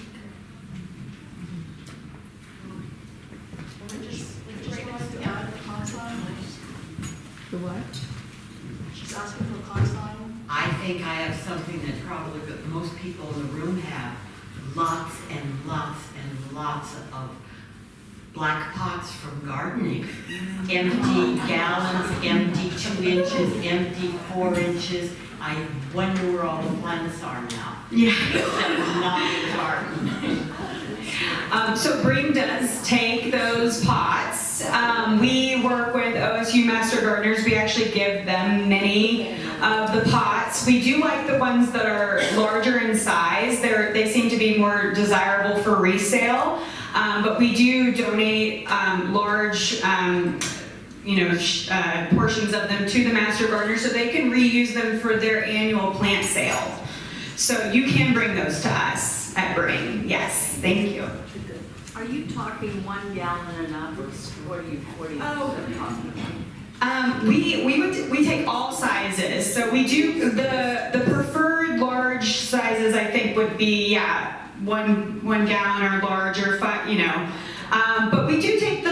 The what? She's asking for a consign. I think I have something that probably most people in the room have. Lots and lots and lots of black pots from gardening. Empty gallons, empty 2 inches, empty 4 inches. I wonder where all the plants are now. Yeah. Except not in the garden. So Bream does take those pots. We work with OSU Master Gardeners. We actually give them many of the pots. We do like the ones that are larger in size. They seem to be more desirable for resale. But we do donate large portions of them to the Master Gardeners so they can reuse them for their annual plant sale. So you can bring those to us at Bring. Yes, thank you. Are you talking 1 gallon and up, or what are you talking about? We take all sizes. So we do the preferred large sizes. I think would be 1 gallon or larger. But we do take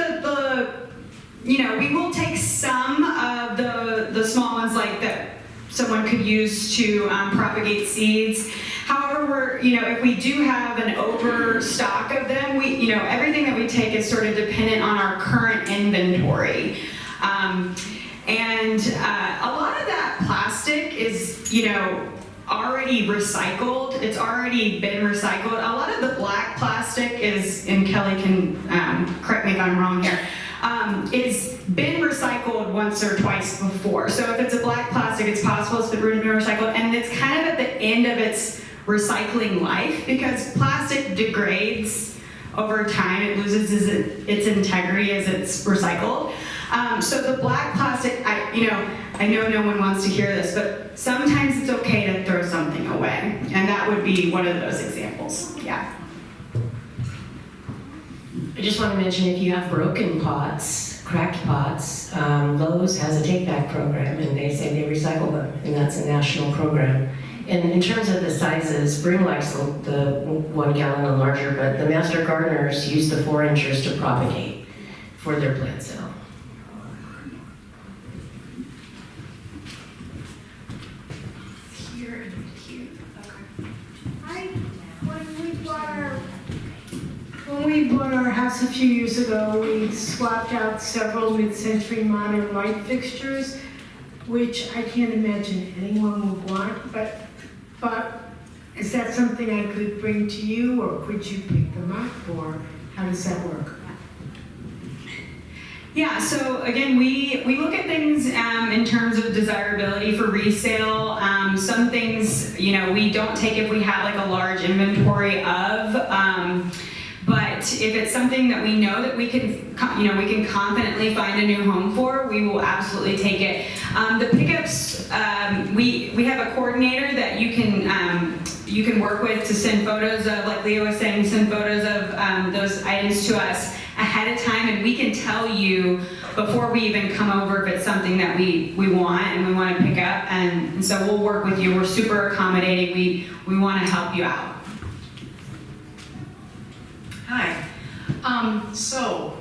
we will take some of the small ones like that someone could use to propagate seeds. However, if we do have an overstock of them, everything that we take is sort of dependent on our current inventory. And a lot of that plastic is, already recycled. It's already been recycled. A lot of the black plastic is, and Kelly can correct me if I'm wrong here, it's been recycled once or twice before. So if it's a black plastic, it's possible it's been recycled, and it's kind of at the end of its recycling life, because plastic degrades over time. It loses its integrity as it's recycled. So the black plastic, I know no one wants to hear this, but sometimes it's okay to throw something away, and that would be one of those examples. Yeah. I just want to mention, if you have broken pots, cracked pots, Lowe's has a take-back program, and they say they recycle them, and that's a national program. And in terms of the sizes, Bring likes the 1 gallon and larger, but the master gardeners use the 4 inchers to propagate for their plant sale. Here and here. Okay. When we bought our house a few years ago, we swapped out several mid-century modern light fixtures, which I can't imagine anyone would want, but is that something I could bring to you, or could you pick them up, or how does that work? Yeah, so again, we look at things in terms of desirability for resale. Some things, we don't take if we have like a large inventory of, but if it's something that we know that we can confidently find a new home for, we will absolutely take it. The pickups, we have a coordinator that you can work with to send photos of, like Leo was saying, send photos of those items to us ahead of time, and we can tell you before we even come over if it's something that we want and we want to pick up, and so we'll work with you. We're super accommodating. We want to help you out. Hi. So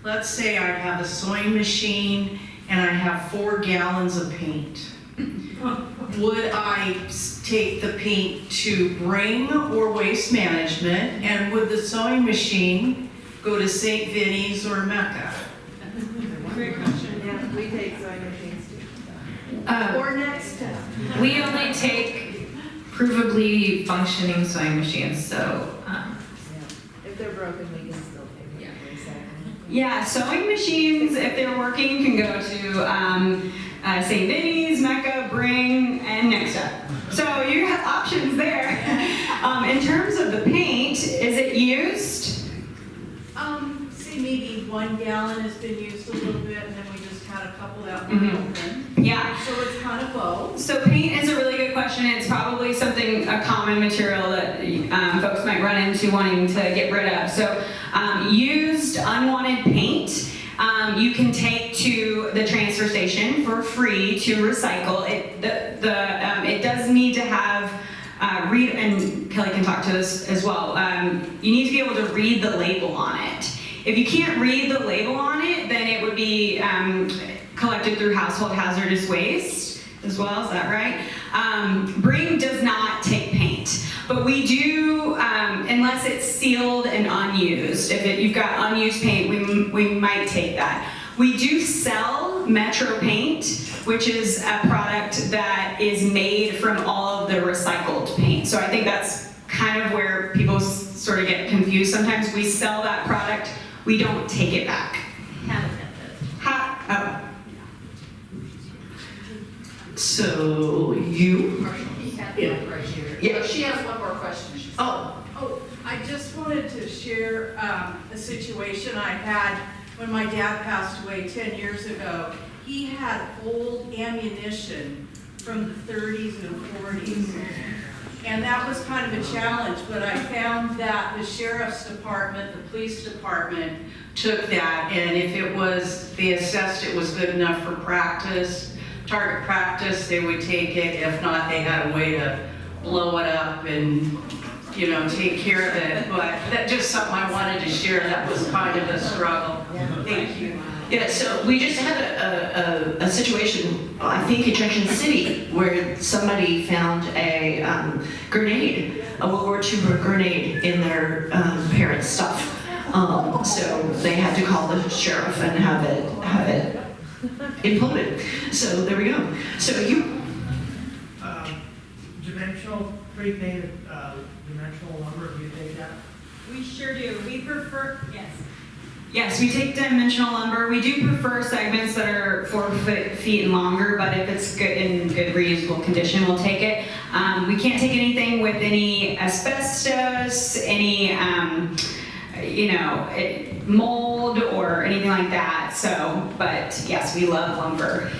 let's say I have a sewing machine and I have 4 gallons of paint. Would I take the paint to Bring or Waste Management, and would the sewing machine go to St. Vinny's or Mecca? Great question. Yeah, we take sewing machines too. Or next step. We only take provably functioning sewing machines, so If they're broken, we can still take them. Yeah, sewing machines, if they're working, can go to St. Vinny's, Mecca, Bring, and Next Up. So you have options there. In terms of the paint, is it used? Say maybe 1 gallon has been used a little bit, and then we just had a couple that were open. Yeah. So it's kind of both. So paint is a really good question. It's probably a common material that folks might run into wanting to get rid of. So used unwanted paint, you can take to the transfer station for free to recycle. It does need to have read, and Kelly can talk to this as well. You need to be able to read the label on it. If you can't read the label on it, then it would be collected through household hazardous waste as well. Is that right? Bring does not take paint, but we do, unless it's sealed and unused. If you've got unused paint, we might take that. We do sell Metro Paint, which is a product that is made from all of the recycled paint. So I think that's kind of where people sort of get confused. Sometimes we sell that product, we don't take it back. So you? Yeah. Right here. Yeah. She has one more question. She said. Oh, I just wanted to share a situation I had when my dad passed away 10 years ago. He had old ammunition from the 30s and 40s. And that was kind of a challenge, but I found that the sheriff's department, the police department, Took that, and if they assessed it was good enough for target practice, they would take it. If not, they had a way to blow it up and, take care of it. But that's just something I wanted to share. That was kind of a struggle. Thank you. Yeah, so we just had a situation, I think in Junction City, where somebody found a grenade, a World War II grenade in their parents' stuff. So they had to call the sheriff and have it imploded. So there we go. So you? Dimensional, pre-painted dimensional lumber, do you take that? We sure do. We prefer, yes. Yes, we take dimensional lumber. We do prefer segments that are 4 feet and longer, but if it's good in good reusable condition, we'll take it. We can't take anything with any asbestos, any mold or anything like that. So, but yes, we love lumber.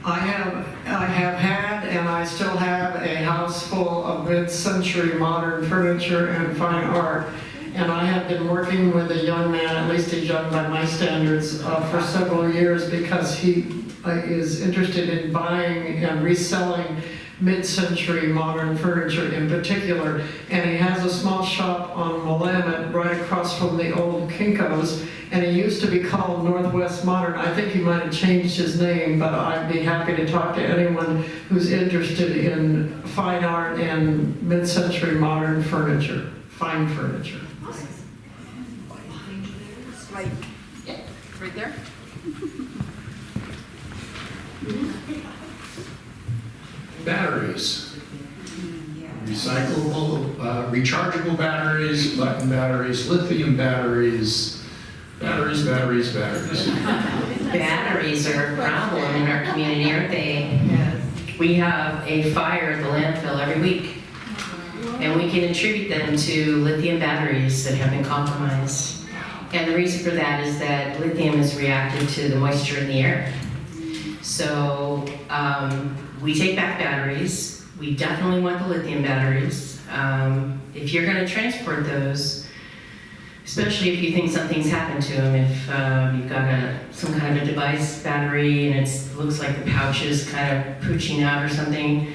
I have had and I still have a house full of mid-century modern furniture and fine art. And I have been working with a young man, at least he's young by my standards, for several years because he is interested in buying and reselling mid-century modern furniture in particular. And he has a small shop on Willamette right across from the old Kinko's. And he used to be called Northwest Modern. I think he might have changed his name, but I'd be happy to talk to anyone who's interested in fine art and mid-century modern furniture, fine furniture. Right, right there. Batteries. Recyclable, rechargeable batteries, button batteries, lithium batteries, batteries. Batteries are a problem in our community, aren't they? Yes. We have a fire at the landfill every week, and we can attribute them to lithium batteries that have been compromised. And the reason for that is that lithium is reactive to the moisture in the air. So we take back batteries. We definitely want the lithium batteries. If you're going to transport those, especially if you think something's happened to them, if you've got some kind of a device battery and it looks like the pouch is kind of pooching out or something,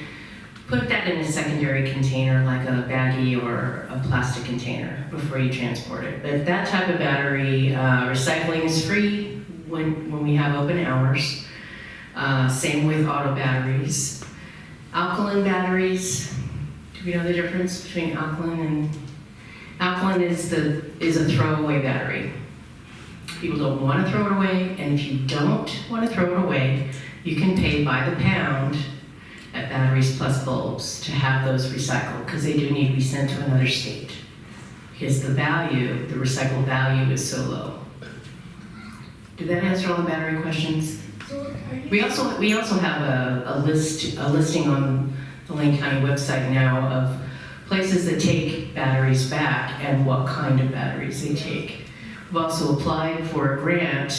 put that in a secondary container like a baggie or a plastic container before you transport it. But that type of battery, recycling is free when we have open hours. Same with auto batteries. Alkaline batteries, do we know the difference between alkaline and... Alkaline is a throwaway battery. People don't want to throw it away, and if you don't want to throw it away, you can pay by the pound at Batteries Plus Bulbs to have those recycled, because they do need to be sent to another state. Because the recycled value is so low. Did that answer all the battery questions? We also have a listing on the Lane County website now of places that take batteries back and what kind of batteries they take. We've also applied for a grant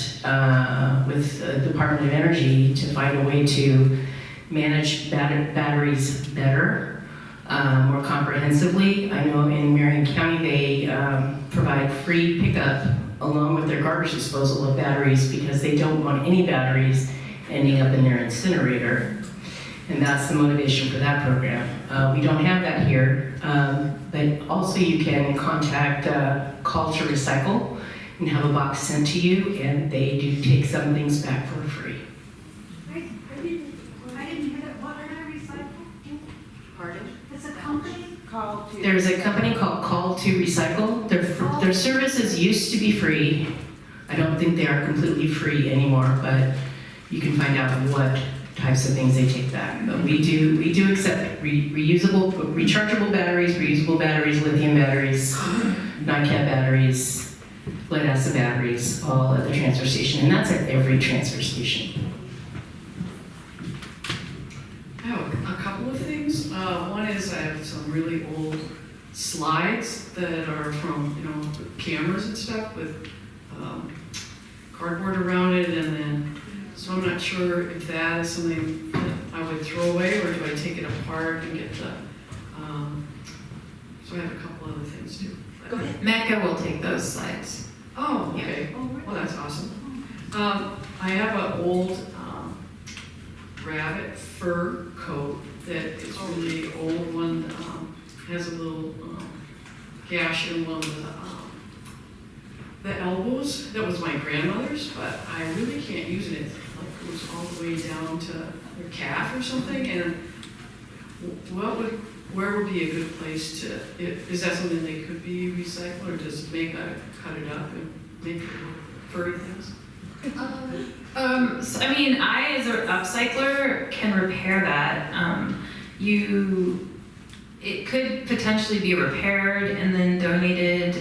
with the Department of Energy to find a way to manage batteries better, more comprehensively. I know in Marion County they provide free pickup along with their garbage disposal of batteries because they don't want any batteries ending up in their incinerator. And that's the motivation for that program. We don't have that here, but also you can contact Call to Recycle and have a box sent to you, and they do take some things back for free. I didn't hear that. What did I recycle? Pardon? It's a company called. There's a company called Call to Recycle. Their services used to be free. I don't think they are completely free anymore, but you can find out what types of things they take back. But we do accept rechargeable batteries, reusable batteries, lithium batteries, NiCad batteries, lead acid batteries, all at the transfer station, and that's at every transfer station. I have a couple of things. One is I have some really old slides that are from, cameras and stuff with cardboard around it, and then, so I'm not sure if that is something that I would throw away, or do I take it apart and get the, so I have a couple other things too. Go ahead. Mecca will take those slides. Oh, okay. Well, that's awesome. I have an old rabbit fur coat that is really old one, has a little gash in one of the elbows. That was my grandmother's, but I really can't use it. It like goes all the way down to her calf or something. And where would be a good place to? Is that something that could be recycled, or does make cut it up and make furry things? So, I as an upcycler can repair that. it could potentially be repaired and then donated.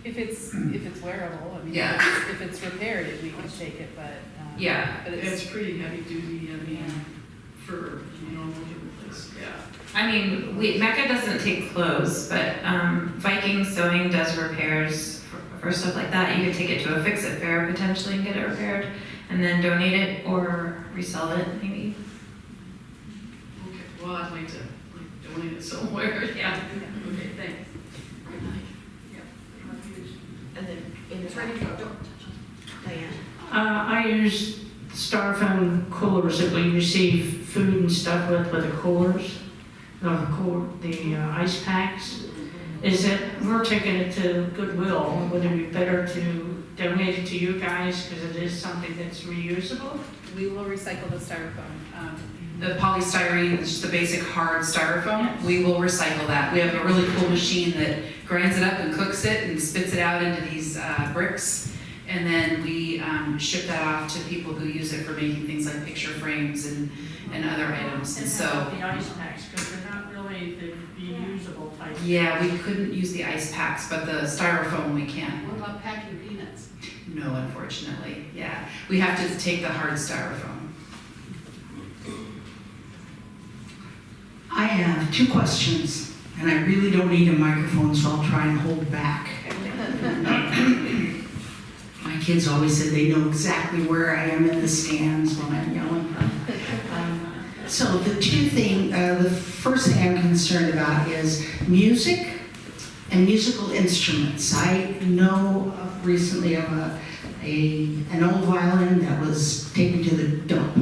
If it's wearable, I mean, Yeah. if it's repaired, we can take it, but. Yeah. But It's pretty heavy duty, I mean, for, you know, looking at this, yeah. I mean, Mecca doesn't take clothes, but Viking Sewing does repairs for stuff like that. You could take it to a fix-it fair potentially and get it repaired, and then donate it or resell it maybe. Okay, well, I'd like to donate it somewhere, yeah. Okay, thanks. And then It's ready to go. Diane. I use styrofoam coolers that we receive food and stuff with the coolers, the ice packs. Is it, we're taking it to Goodwill, would it be better to donate it to you guys because it is something that's reusable? We will recycle the styrofoam. The polystyrene, just the basic hard styrofoam, Yes. we will recycle that. We have a really cool machine that grinds it up and cooks it and spits it out into these bricks. And then we ship that off to people who use it for making things like picture frames and other items. And so, The ice packs, because they're not really the reusable type. yeah, we couldn't use the ice packs, but the styrofoam we can. What about packing peanuts? No, unfortunately, yeah. We have to take the hard styrofoam. I have 2 questions, and I really don't need a microphone, so I'll try and hold back. My kids always said they know exactly where I am in the stands when I'm yelling. So the first thing I'm concerned about is music and musical instruments. I know recently of an old violin that was taken to the dump,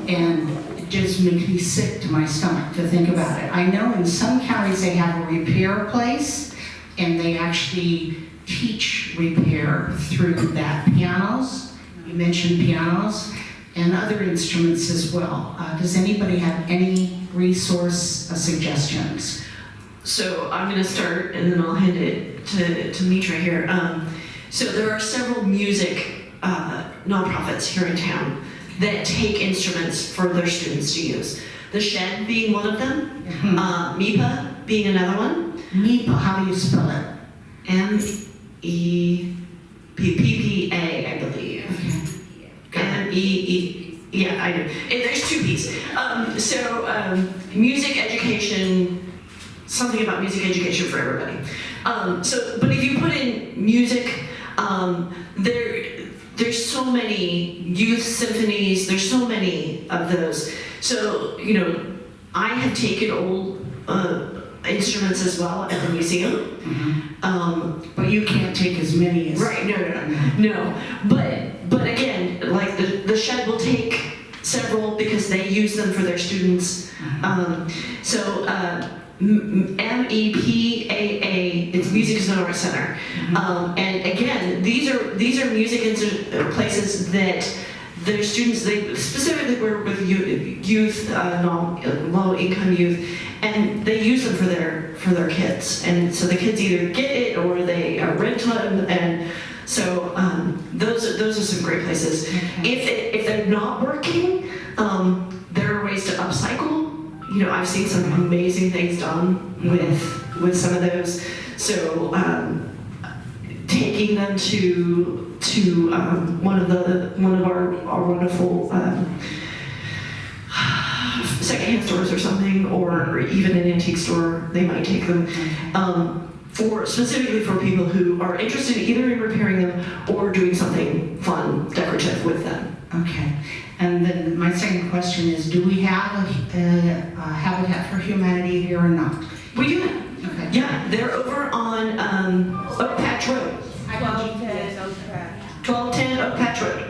and it just makes me sick to my stomach to think about it. I know in some counties they have a repair place, and they actually teach repair through that. Pianos, you mentioned pianos, and other instruments as well. Does anybody have any resource suggestions? So I'm going to start, and then I'll hand it to Mitra here. So there are several music nonprofits here in town that take instruments for their students to use. The Shed being one of them, MIPA being another one. MIPA, how do you spell it? M-E-P-P-A, I believe. M-E-E, yeah, I know. There's 2 P's. Music education, something about music education for everybody. But if you put in music, there's so many youth symphonies, there's so many of those. So, you know, I have taken old instruments as well at the museum. But you can't take as many as... Right, no. But again, like the Shed will take several because they use them for their students. MEPAA, it's Music is an Art Center. And again, these are music places that their students, they specifically work with youth, low-income youth, and they use them for their kids. And so the kids either get it or they rent them, and so those are some great places. Okay. If they're not working, there are ways to upcycle. You know, I've seen some amazing things done with some of those. So taking them to one of our wonderful secondhand stores or something, or even an antique store, they might take them. Specifically for people who are interested either in repairing them or doing something fun, decorative with them. Okay. And then my second question is, do we have a Habitat for Humanity here or not? We do. Okay. Yeah, they're over on Oak Patch Road. 1210 Oak Patch Road.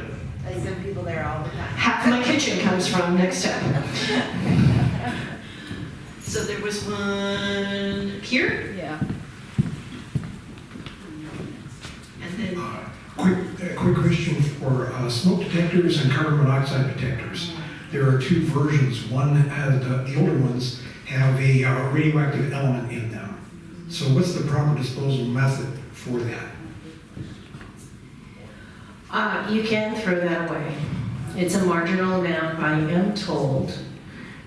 I send people there all the time. Half my kitchen comes from next step. So there was one here, Yeah. and then Quick question for smoke detectors and carbon monoxide detectors. There are 2 versions. One has the older ones have a radioactive element in them. So what's the proper disposal method for that? You can throw that away. It's a marginal amount, I am told.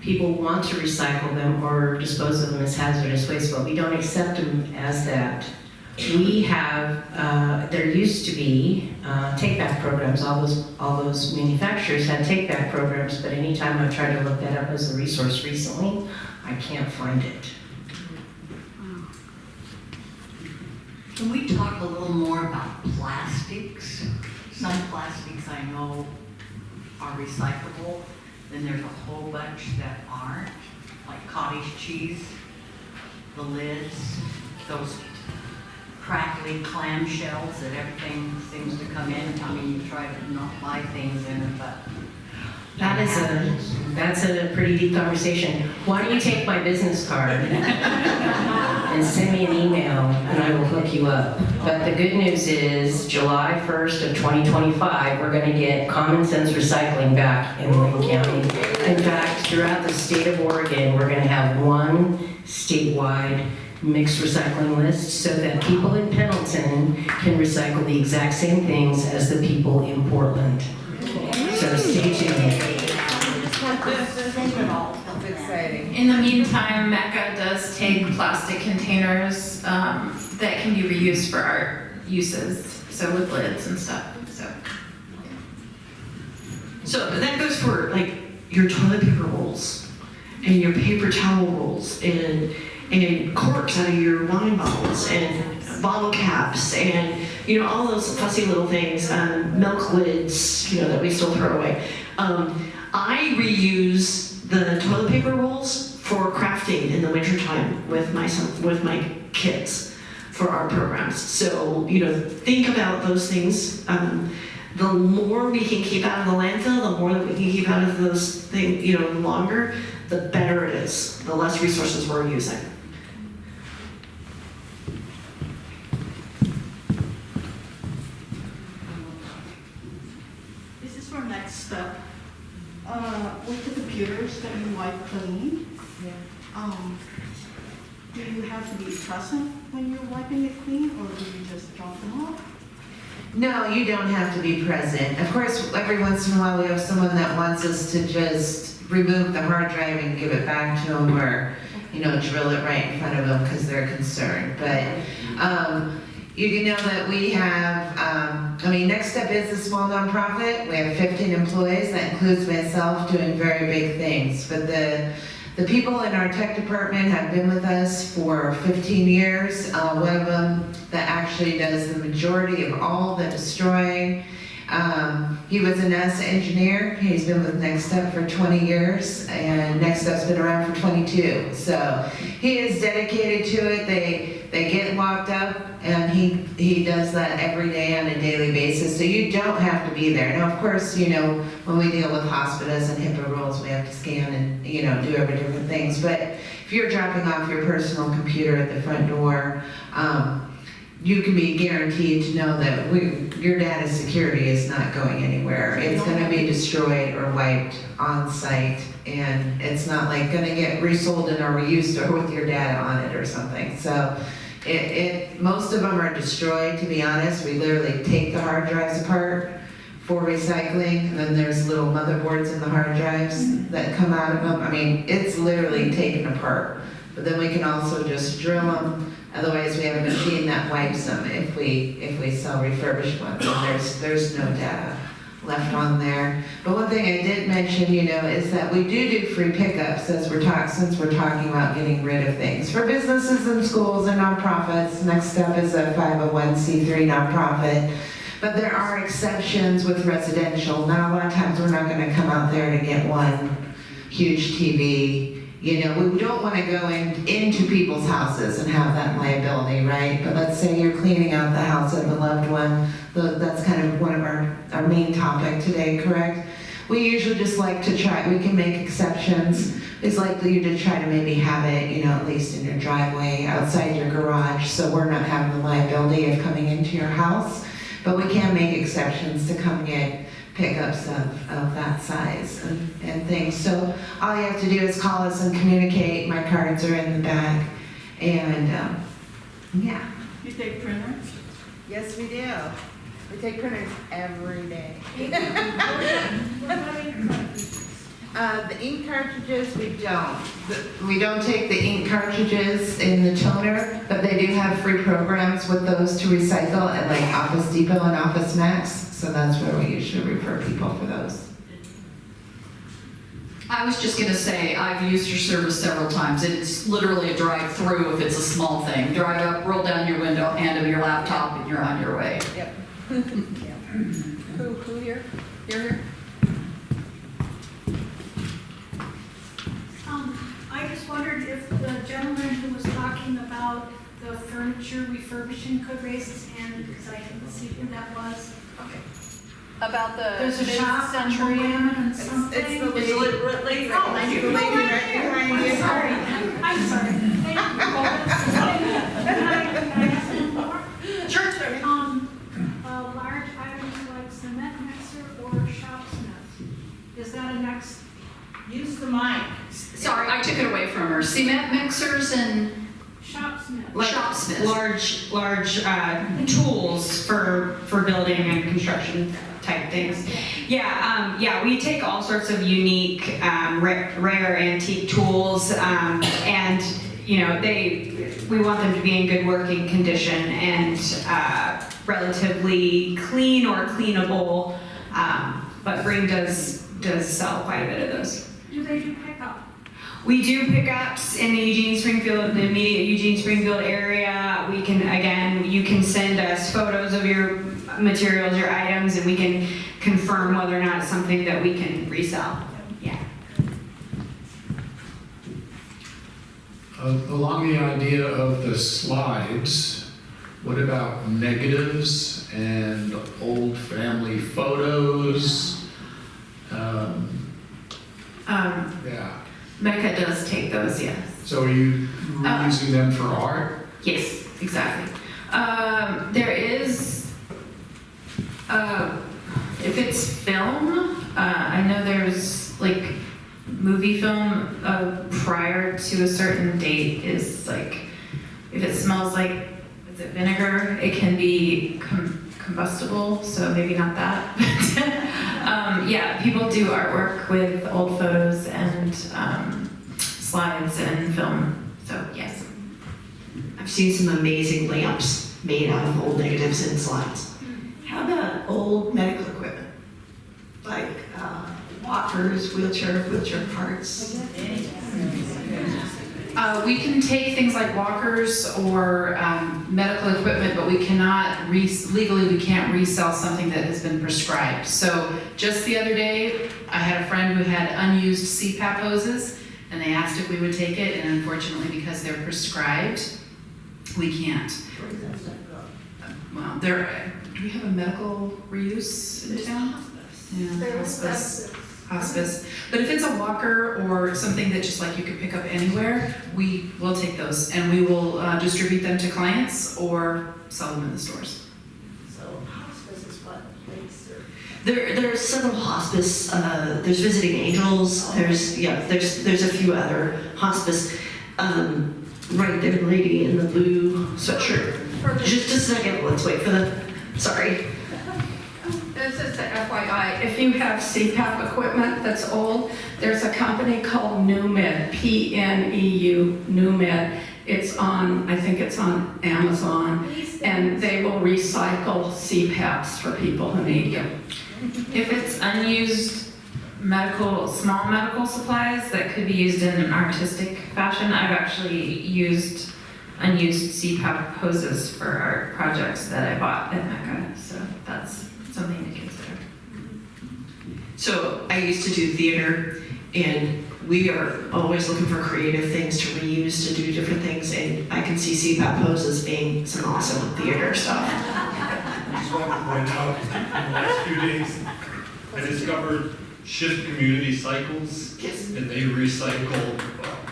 people want to recycle them or dispose of them as hazardous waste, but we don't accept them as that. We have, there used to be take-back programs. All those manufacturers had take-back programs, but anytime I've tried to look that up as a resource recently, I can't find it. Can we talk a little more about plastics? Some plastics I know are recyclable, then there's a whole bunch that aren't, like cottage cheese, the lids, those crackly clamshells that everything seems to come in. I mean, you try to not buy things in it, but That's a pretty deep conversation. Why don't you take my business card and send me an email and I will hook you up. But the good news is July 1st of 2025, we're going to get common sense recycling back in Lane County. In fact, throughout the state of Oregon, we're going to have one statewide mixed recycling list so that people in Pendleton can recycle the exact same things as the people in Portland. So stay tuned. In the meantime, Mecca does take plastic containers that can be reused for art uses, so with lids and stuff. So that goes for like your toilet paper rolls and your paper towel rolls and corks out of your wine bottles and bottle caps and all those fussy little things, milk lids, that we still throw away. I reuse the toilet paper rolls for crafting in the wintertime with my kids for our programs. So, think about those things. The more we can keep out of the landfill, the more that we can keep out of those things, longer, the better it is, the less resources we're using. This is for next step. With the computers that you wipe clean, do you have to be present when you're wiping it clean, or do you just drop them off? No, you don't have to be present. Of course, every once in a while we have someone that wants us to just remove the hard drive and give it back to them, or drill it right in front of them because they're concerned. But you can know that we have, Next Step is a small nonprofit. We have 15 employees. That includes myself doing very big things. But the people in our tech department have been with us for 15 years. One of them that actually does the majority of all the destroying. He was a NASA engineer. He's been with Next Step for 20 years, and Next Step's been around for 22. So he is dedicated to it. They get locked up, and he does that every day on a daily basis. So you don't have to be there. Now, of course, when we deal with hospitals and HIPAA rules, we have to scan and do every different things. But if you're dropping off your personal computer at the front door, you can be guaranteed to know that your data security is not going anywhere. It's going to be destroyed or wiped on site, and it's not like going to get resold in a reuse store with your data on it or something. So most of them are destroyed, to be honest. We literally take the hard drives apart for recycling, and then there's little motherboards in the hard drives that come out of them. It's literally taken apart. But then we can also just drill them. Otherwise, we have a machine that wipes them if we sell refurbished ones, and there's no data left on there. But one thing I did mention, is that we do free pickups since we're talking about getting rid of things. For businesses and schools and nonprofits, Next Step is a 501c3 nonprofit. But there are exceptions with residential. Now, a lot of times we're not going to come out there to get one huge TV. We don't want to go into people's houses and have that liability, right? But let's say you're cleaning out the house of a loved one. That's kind of one of our main topic today, correct? We usually just like to try, we can make exceptions. It's like you to try to maybe have it, at least in your driveway, outside your garage, so we're not having the liability of coming into your house. But we can make exceptions to come get pickups of that size and things. So all you have to do is call us and communicate. My cards are in the back. And yeah. You take printers? Yes, we do. We take printers every day. The ink cartridges, we don't. We don't take the ink cartridges in the toner, but they do have free programs with those to recycle at like Office Depot and Office Max, so that's where we usually refer people for those. I was just gonna say, I've used your service several times. It's literally a drive-through if it's a small thing. Drive up, roll down your window, hand them your laptop, and you're on your way. Yep. Who here? You're here? I just wondered if the gentleman who was talking about the furniture refurbishing could raise his hand, because I couldn't see who that was. Okay. About the There's a shop on mid-century. and something. It's the lady right behind you. Sorry, I'm sorry. Thank you. Can I ask you more? Sure. Large items like cement mixer or shopsmith, is that a next? Use the mic. Sorry, I took it away from her. Cement mixers and Shopsmith. Like shopsmiths. large tools for building and construction type things. Yeah, we take all sorts of unique, rare antique tools, and we want them to be in good working condition and relatively clean or cleanable. But Bring does sell quite a bit of those. Do they do pickup? We do pickups in the the immediate Eugene Springfield area. We can, again, you can send us photos of your materials, your items, and we can confirm whether or not it's something that we can resell. Yeah. Along the idea of the slides, what about negatives and old family photos? Yeah. Mecca does take those, yes. So are you reusing them for art? Yes, exactly. There is, if it's film, I know there's like movie film prior to a certain date is like, if it smells like, is it vinegar, it can be combustible, so maybe not that. Yeah, people do artwork with old photos and slides and film, so yes. I've seen some amazing lamps made out of old negatives and slides. How about old medical equipment? Like walkers, wheelchair parts? We can take things like walkers or medical equipment, but we cannot, legally we can't resell something that has been prescribed. So just the other day, I had a friend who had unused CPAP hoses, and they asked if we would take it, and unfortunately, because they're prescribed, we can't. Well, do we have a medical reuse in town? Yeah, hospice. But if it's a walker or something that just like you could pick up anywhere, we will take those and we will distribute them to clients or sell them in the stores. So hospice is what place or? There's several hospice. There's Visiting Angels. There's a few other hospice. Right there, the lady in the blue sweatshirt. Just a second. Let's wait for the. Sorry. This is the FYI, if you have CPAP equipment that's old, there's a company called NewMed, P-N-E-U, NewMed. I think it's on Amazon, and they will recycle CPAPs for people who need them. If it's unused small medical supplies that could be used in an artistic fashion, I've actually used unused CPAP hoses for art projects that I bought at Mecca, so that's something to consider. So I used to do theater, and we are always looking for creative things to reuse to do different things, and I can see CPAP hoses being some awesome theater stuff. I just want to point out, in the last few days, I discovered Shift Community Cycles, and they recycle,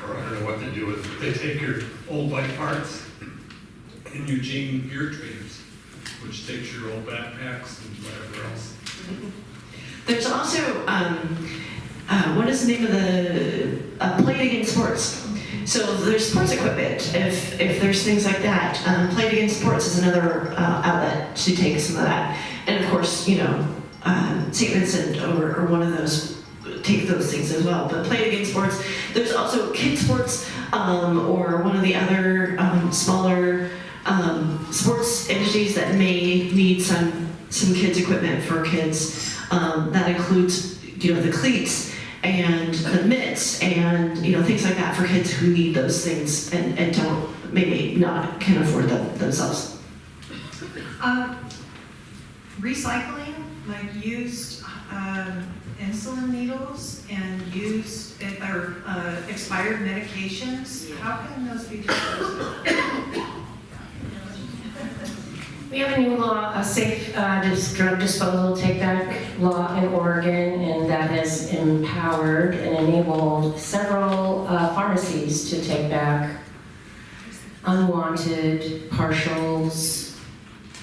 or I don't know what they do with it, they take your old bike parts in Eugene gear trainers, which takes your old backpacks and whatever else. There's also, what is the name of the, Play It Again Sports. So there's sports equipment, if there's things like that. Play It Again Sports is another outlet to take some of that. And of course, St. Vincent or one of those take those things as well. But playing game sports, there's also kid sports, or one of the other smaller sports entities that may need some kids equipment for kids. That includes, the cleats and the mitts and, things like that for kids who need those things and don't, maybe not, can afford them themselves. Recycling, like used insulin needles and used or expired medications, how can those be disposed of? We have a new law, a safe drug disposal take-back law in Oregon, and that has empowered and enabled several pharmacies to take back unwanted partials,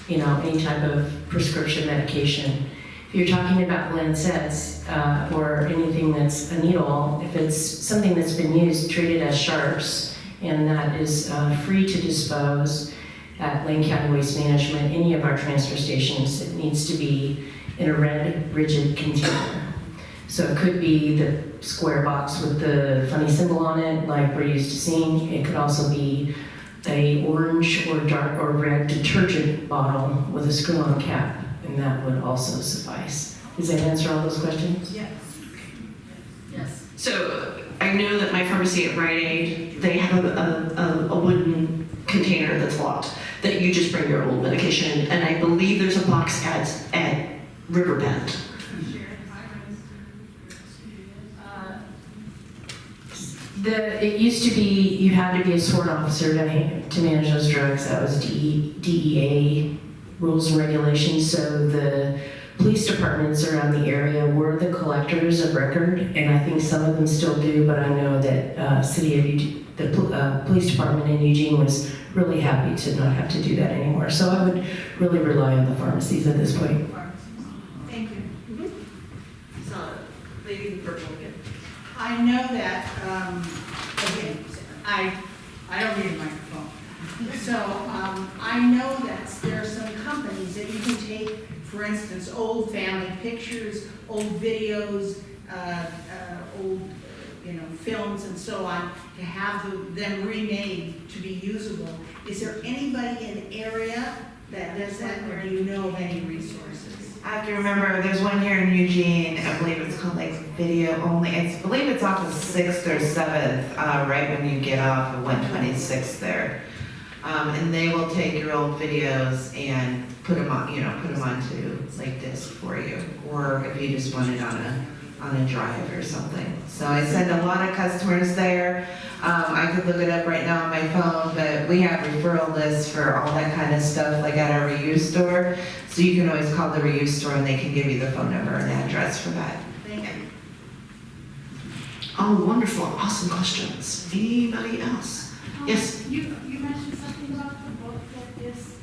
any type of prescription medication. If you're talking about lancets or anything that's a needle, if it's something that's been used, treated as sharps, and that is free to dispose at Lane County Waste Management, any of our transfer stations, it needs to be in a red, rigid container. So it could be the square box with the funny symbol on it, like we're used to seeing. It could also be a orange or dark or red detergent bottle with a screw-on cap, and that would also suffice. Does that answer all those questions? Yes. Yes. So I know that my pharmacy at Rite Aid, they have a wooden container that's locked that you just bring your old medication in, and I believe there's a box at Riverbend. It used to be you had to be a sworn officer to manage those drugs. That was DEA rules and regulations. So the police departments around the area were the collectors of record, and I think some of them still do. But I know that the police department in Eugene was really happy to not have to do that anymore. So I would really rely on the pharmacies at this point. Thank you. So, lady in purple again. I know that, again, I don't need a microphone. So I know that there are some companies that you can take, for instance, old family pictures, old videos, old films and so on, to have them remade to be usable. Is there anybody in the area that does that, or do you know of any resources? I have to remember, there's one here in Eugene, I believe it's called like Video Only. I believe it's off of 6th or 7th, right when you get off of 126th there. And they will take your old videos and put them on, put them onto like disc for you, or if you just want it on a drive or something. So I send a lot of customers there. I could look it up right now on my phone, but we have referral lists for all that kind of stuff, like at our reuse store. So you can always call the reuse store and they can give you the phone number and address for that. Thank you. Oh, wonderful, awesome questions. Anybody else? Yes? You mentioned something about the book that is,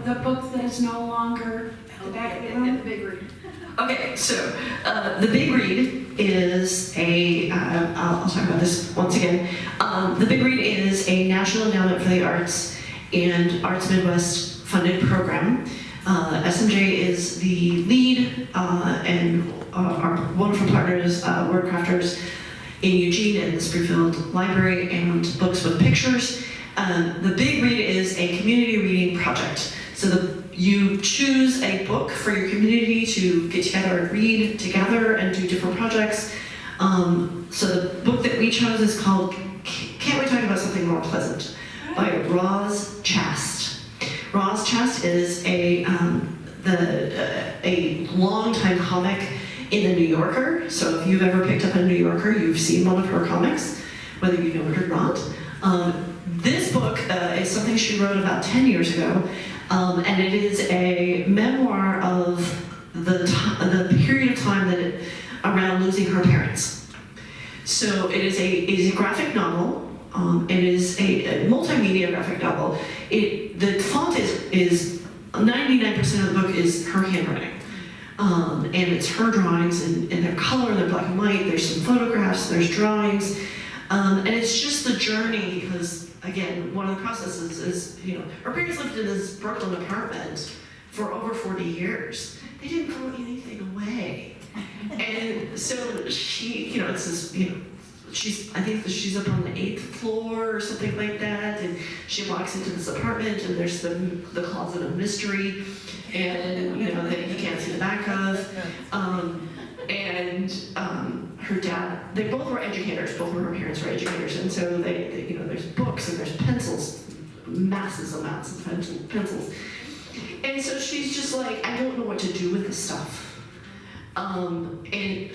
the book that is no longer at the back of the room. The big read. Okay, so the Big Read is I'll talk about this once again. The Big Read is a National Endowment for the Arts and Arts Midwest funded program. SMJ is the lead, and our wonderful partners, Word Crafters in Eugene and the Springfield Library, and Books with Pictures. The Big Read is a community reading project. So you choose a book for your community to get together and read together and do different projects. So the book that we chose is called Can't We Talk About Something More Pleasant by Roz Chast. Roz Chast is a longtime comic in the New Yorker. So if you've ever picked up a New Yorker, you've seen one of her comics, whether you know it or not. This book is something she wrote about 10 years ago, and it is a memoir of the period of time around losing her parents. So it is a graphic novel. It is a multimedia graphic novel. The font is 99% of the book is her handwriting. And it's her drawings, and they're color, and they're black and white. There's some photographs, there's drawings. And it's just the journey, because again, one of the processes is, her parents lived in this Brooklyn apartment for over 40 years. They didn't throw anything away. And so she, you know, it's this, you know, I think she's up on the 8th floor or something like that, and she walks into this apartment, and there's the closet of mystery, and you know that you can't see the back of, her dad. They both were educators. Both of her parents were educators, and so they you know, there's books and there's pencils, massive amounts of pencils, and so she's just like, I don't know what to do with this stuff. And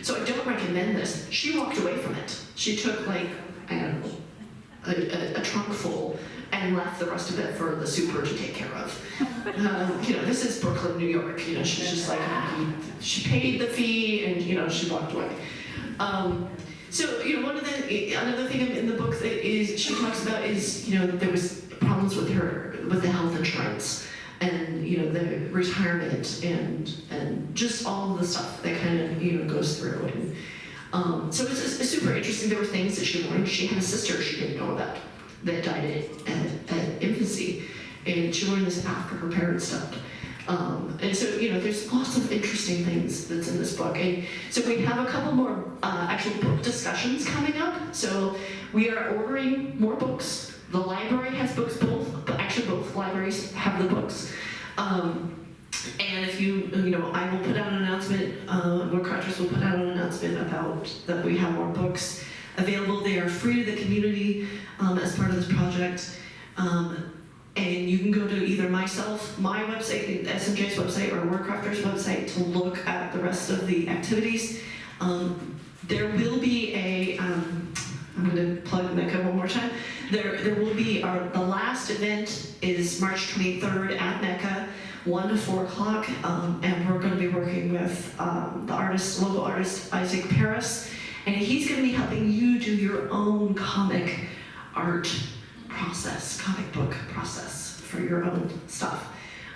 so I don't recommend this. She walked away from it. She took like, I don't know, a trunk full and left the rest of it for the super to take care of. You know, this is Brooklyn, New York. You know, she's just like, she paid the fee and, you know, she walked away. So, you know, another thing in the book that is, she talks about is, you know, there was problems with the health insurance. And you know, the retirement and just all of the stuff that kind of, you know, goes through. And so it's super interesting. There were things that she learned. She had a sister she didn't know about that died at infancy, and she learned this after her parents died. And so, you know, there's lots of interesting things that's in this book. And so we have a couple more actual book discussions coming up. So we are ordering more books. The library has books, both libraries have the books. And if you know, I will put out an announcement, Woodcrafters will put out an announcement about that we have more books available. They are free to the community as part of this project. And you can go to either my website, SMJ's website, or Woodcrafters' website to look at the rest of the activities. There will be a, I'm going to plug NECA one more time. There will be the last event is March 23rd at NECA, 1 to 4 o'clock, and we're going to be working with the local artist Isaac Paris, and he's going to be helping you do your own comic art process, comic book process for your own stuff,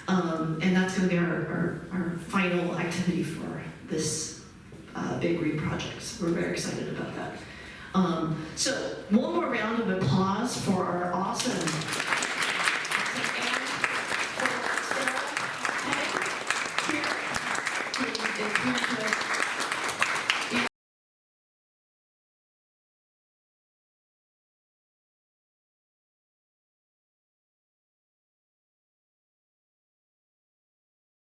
and that's going to be our final activity for this big read project. So we're very excited about that. So one more round of applause for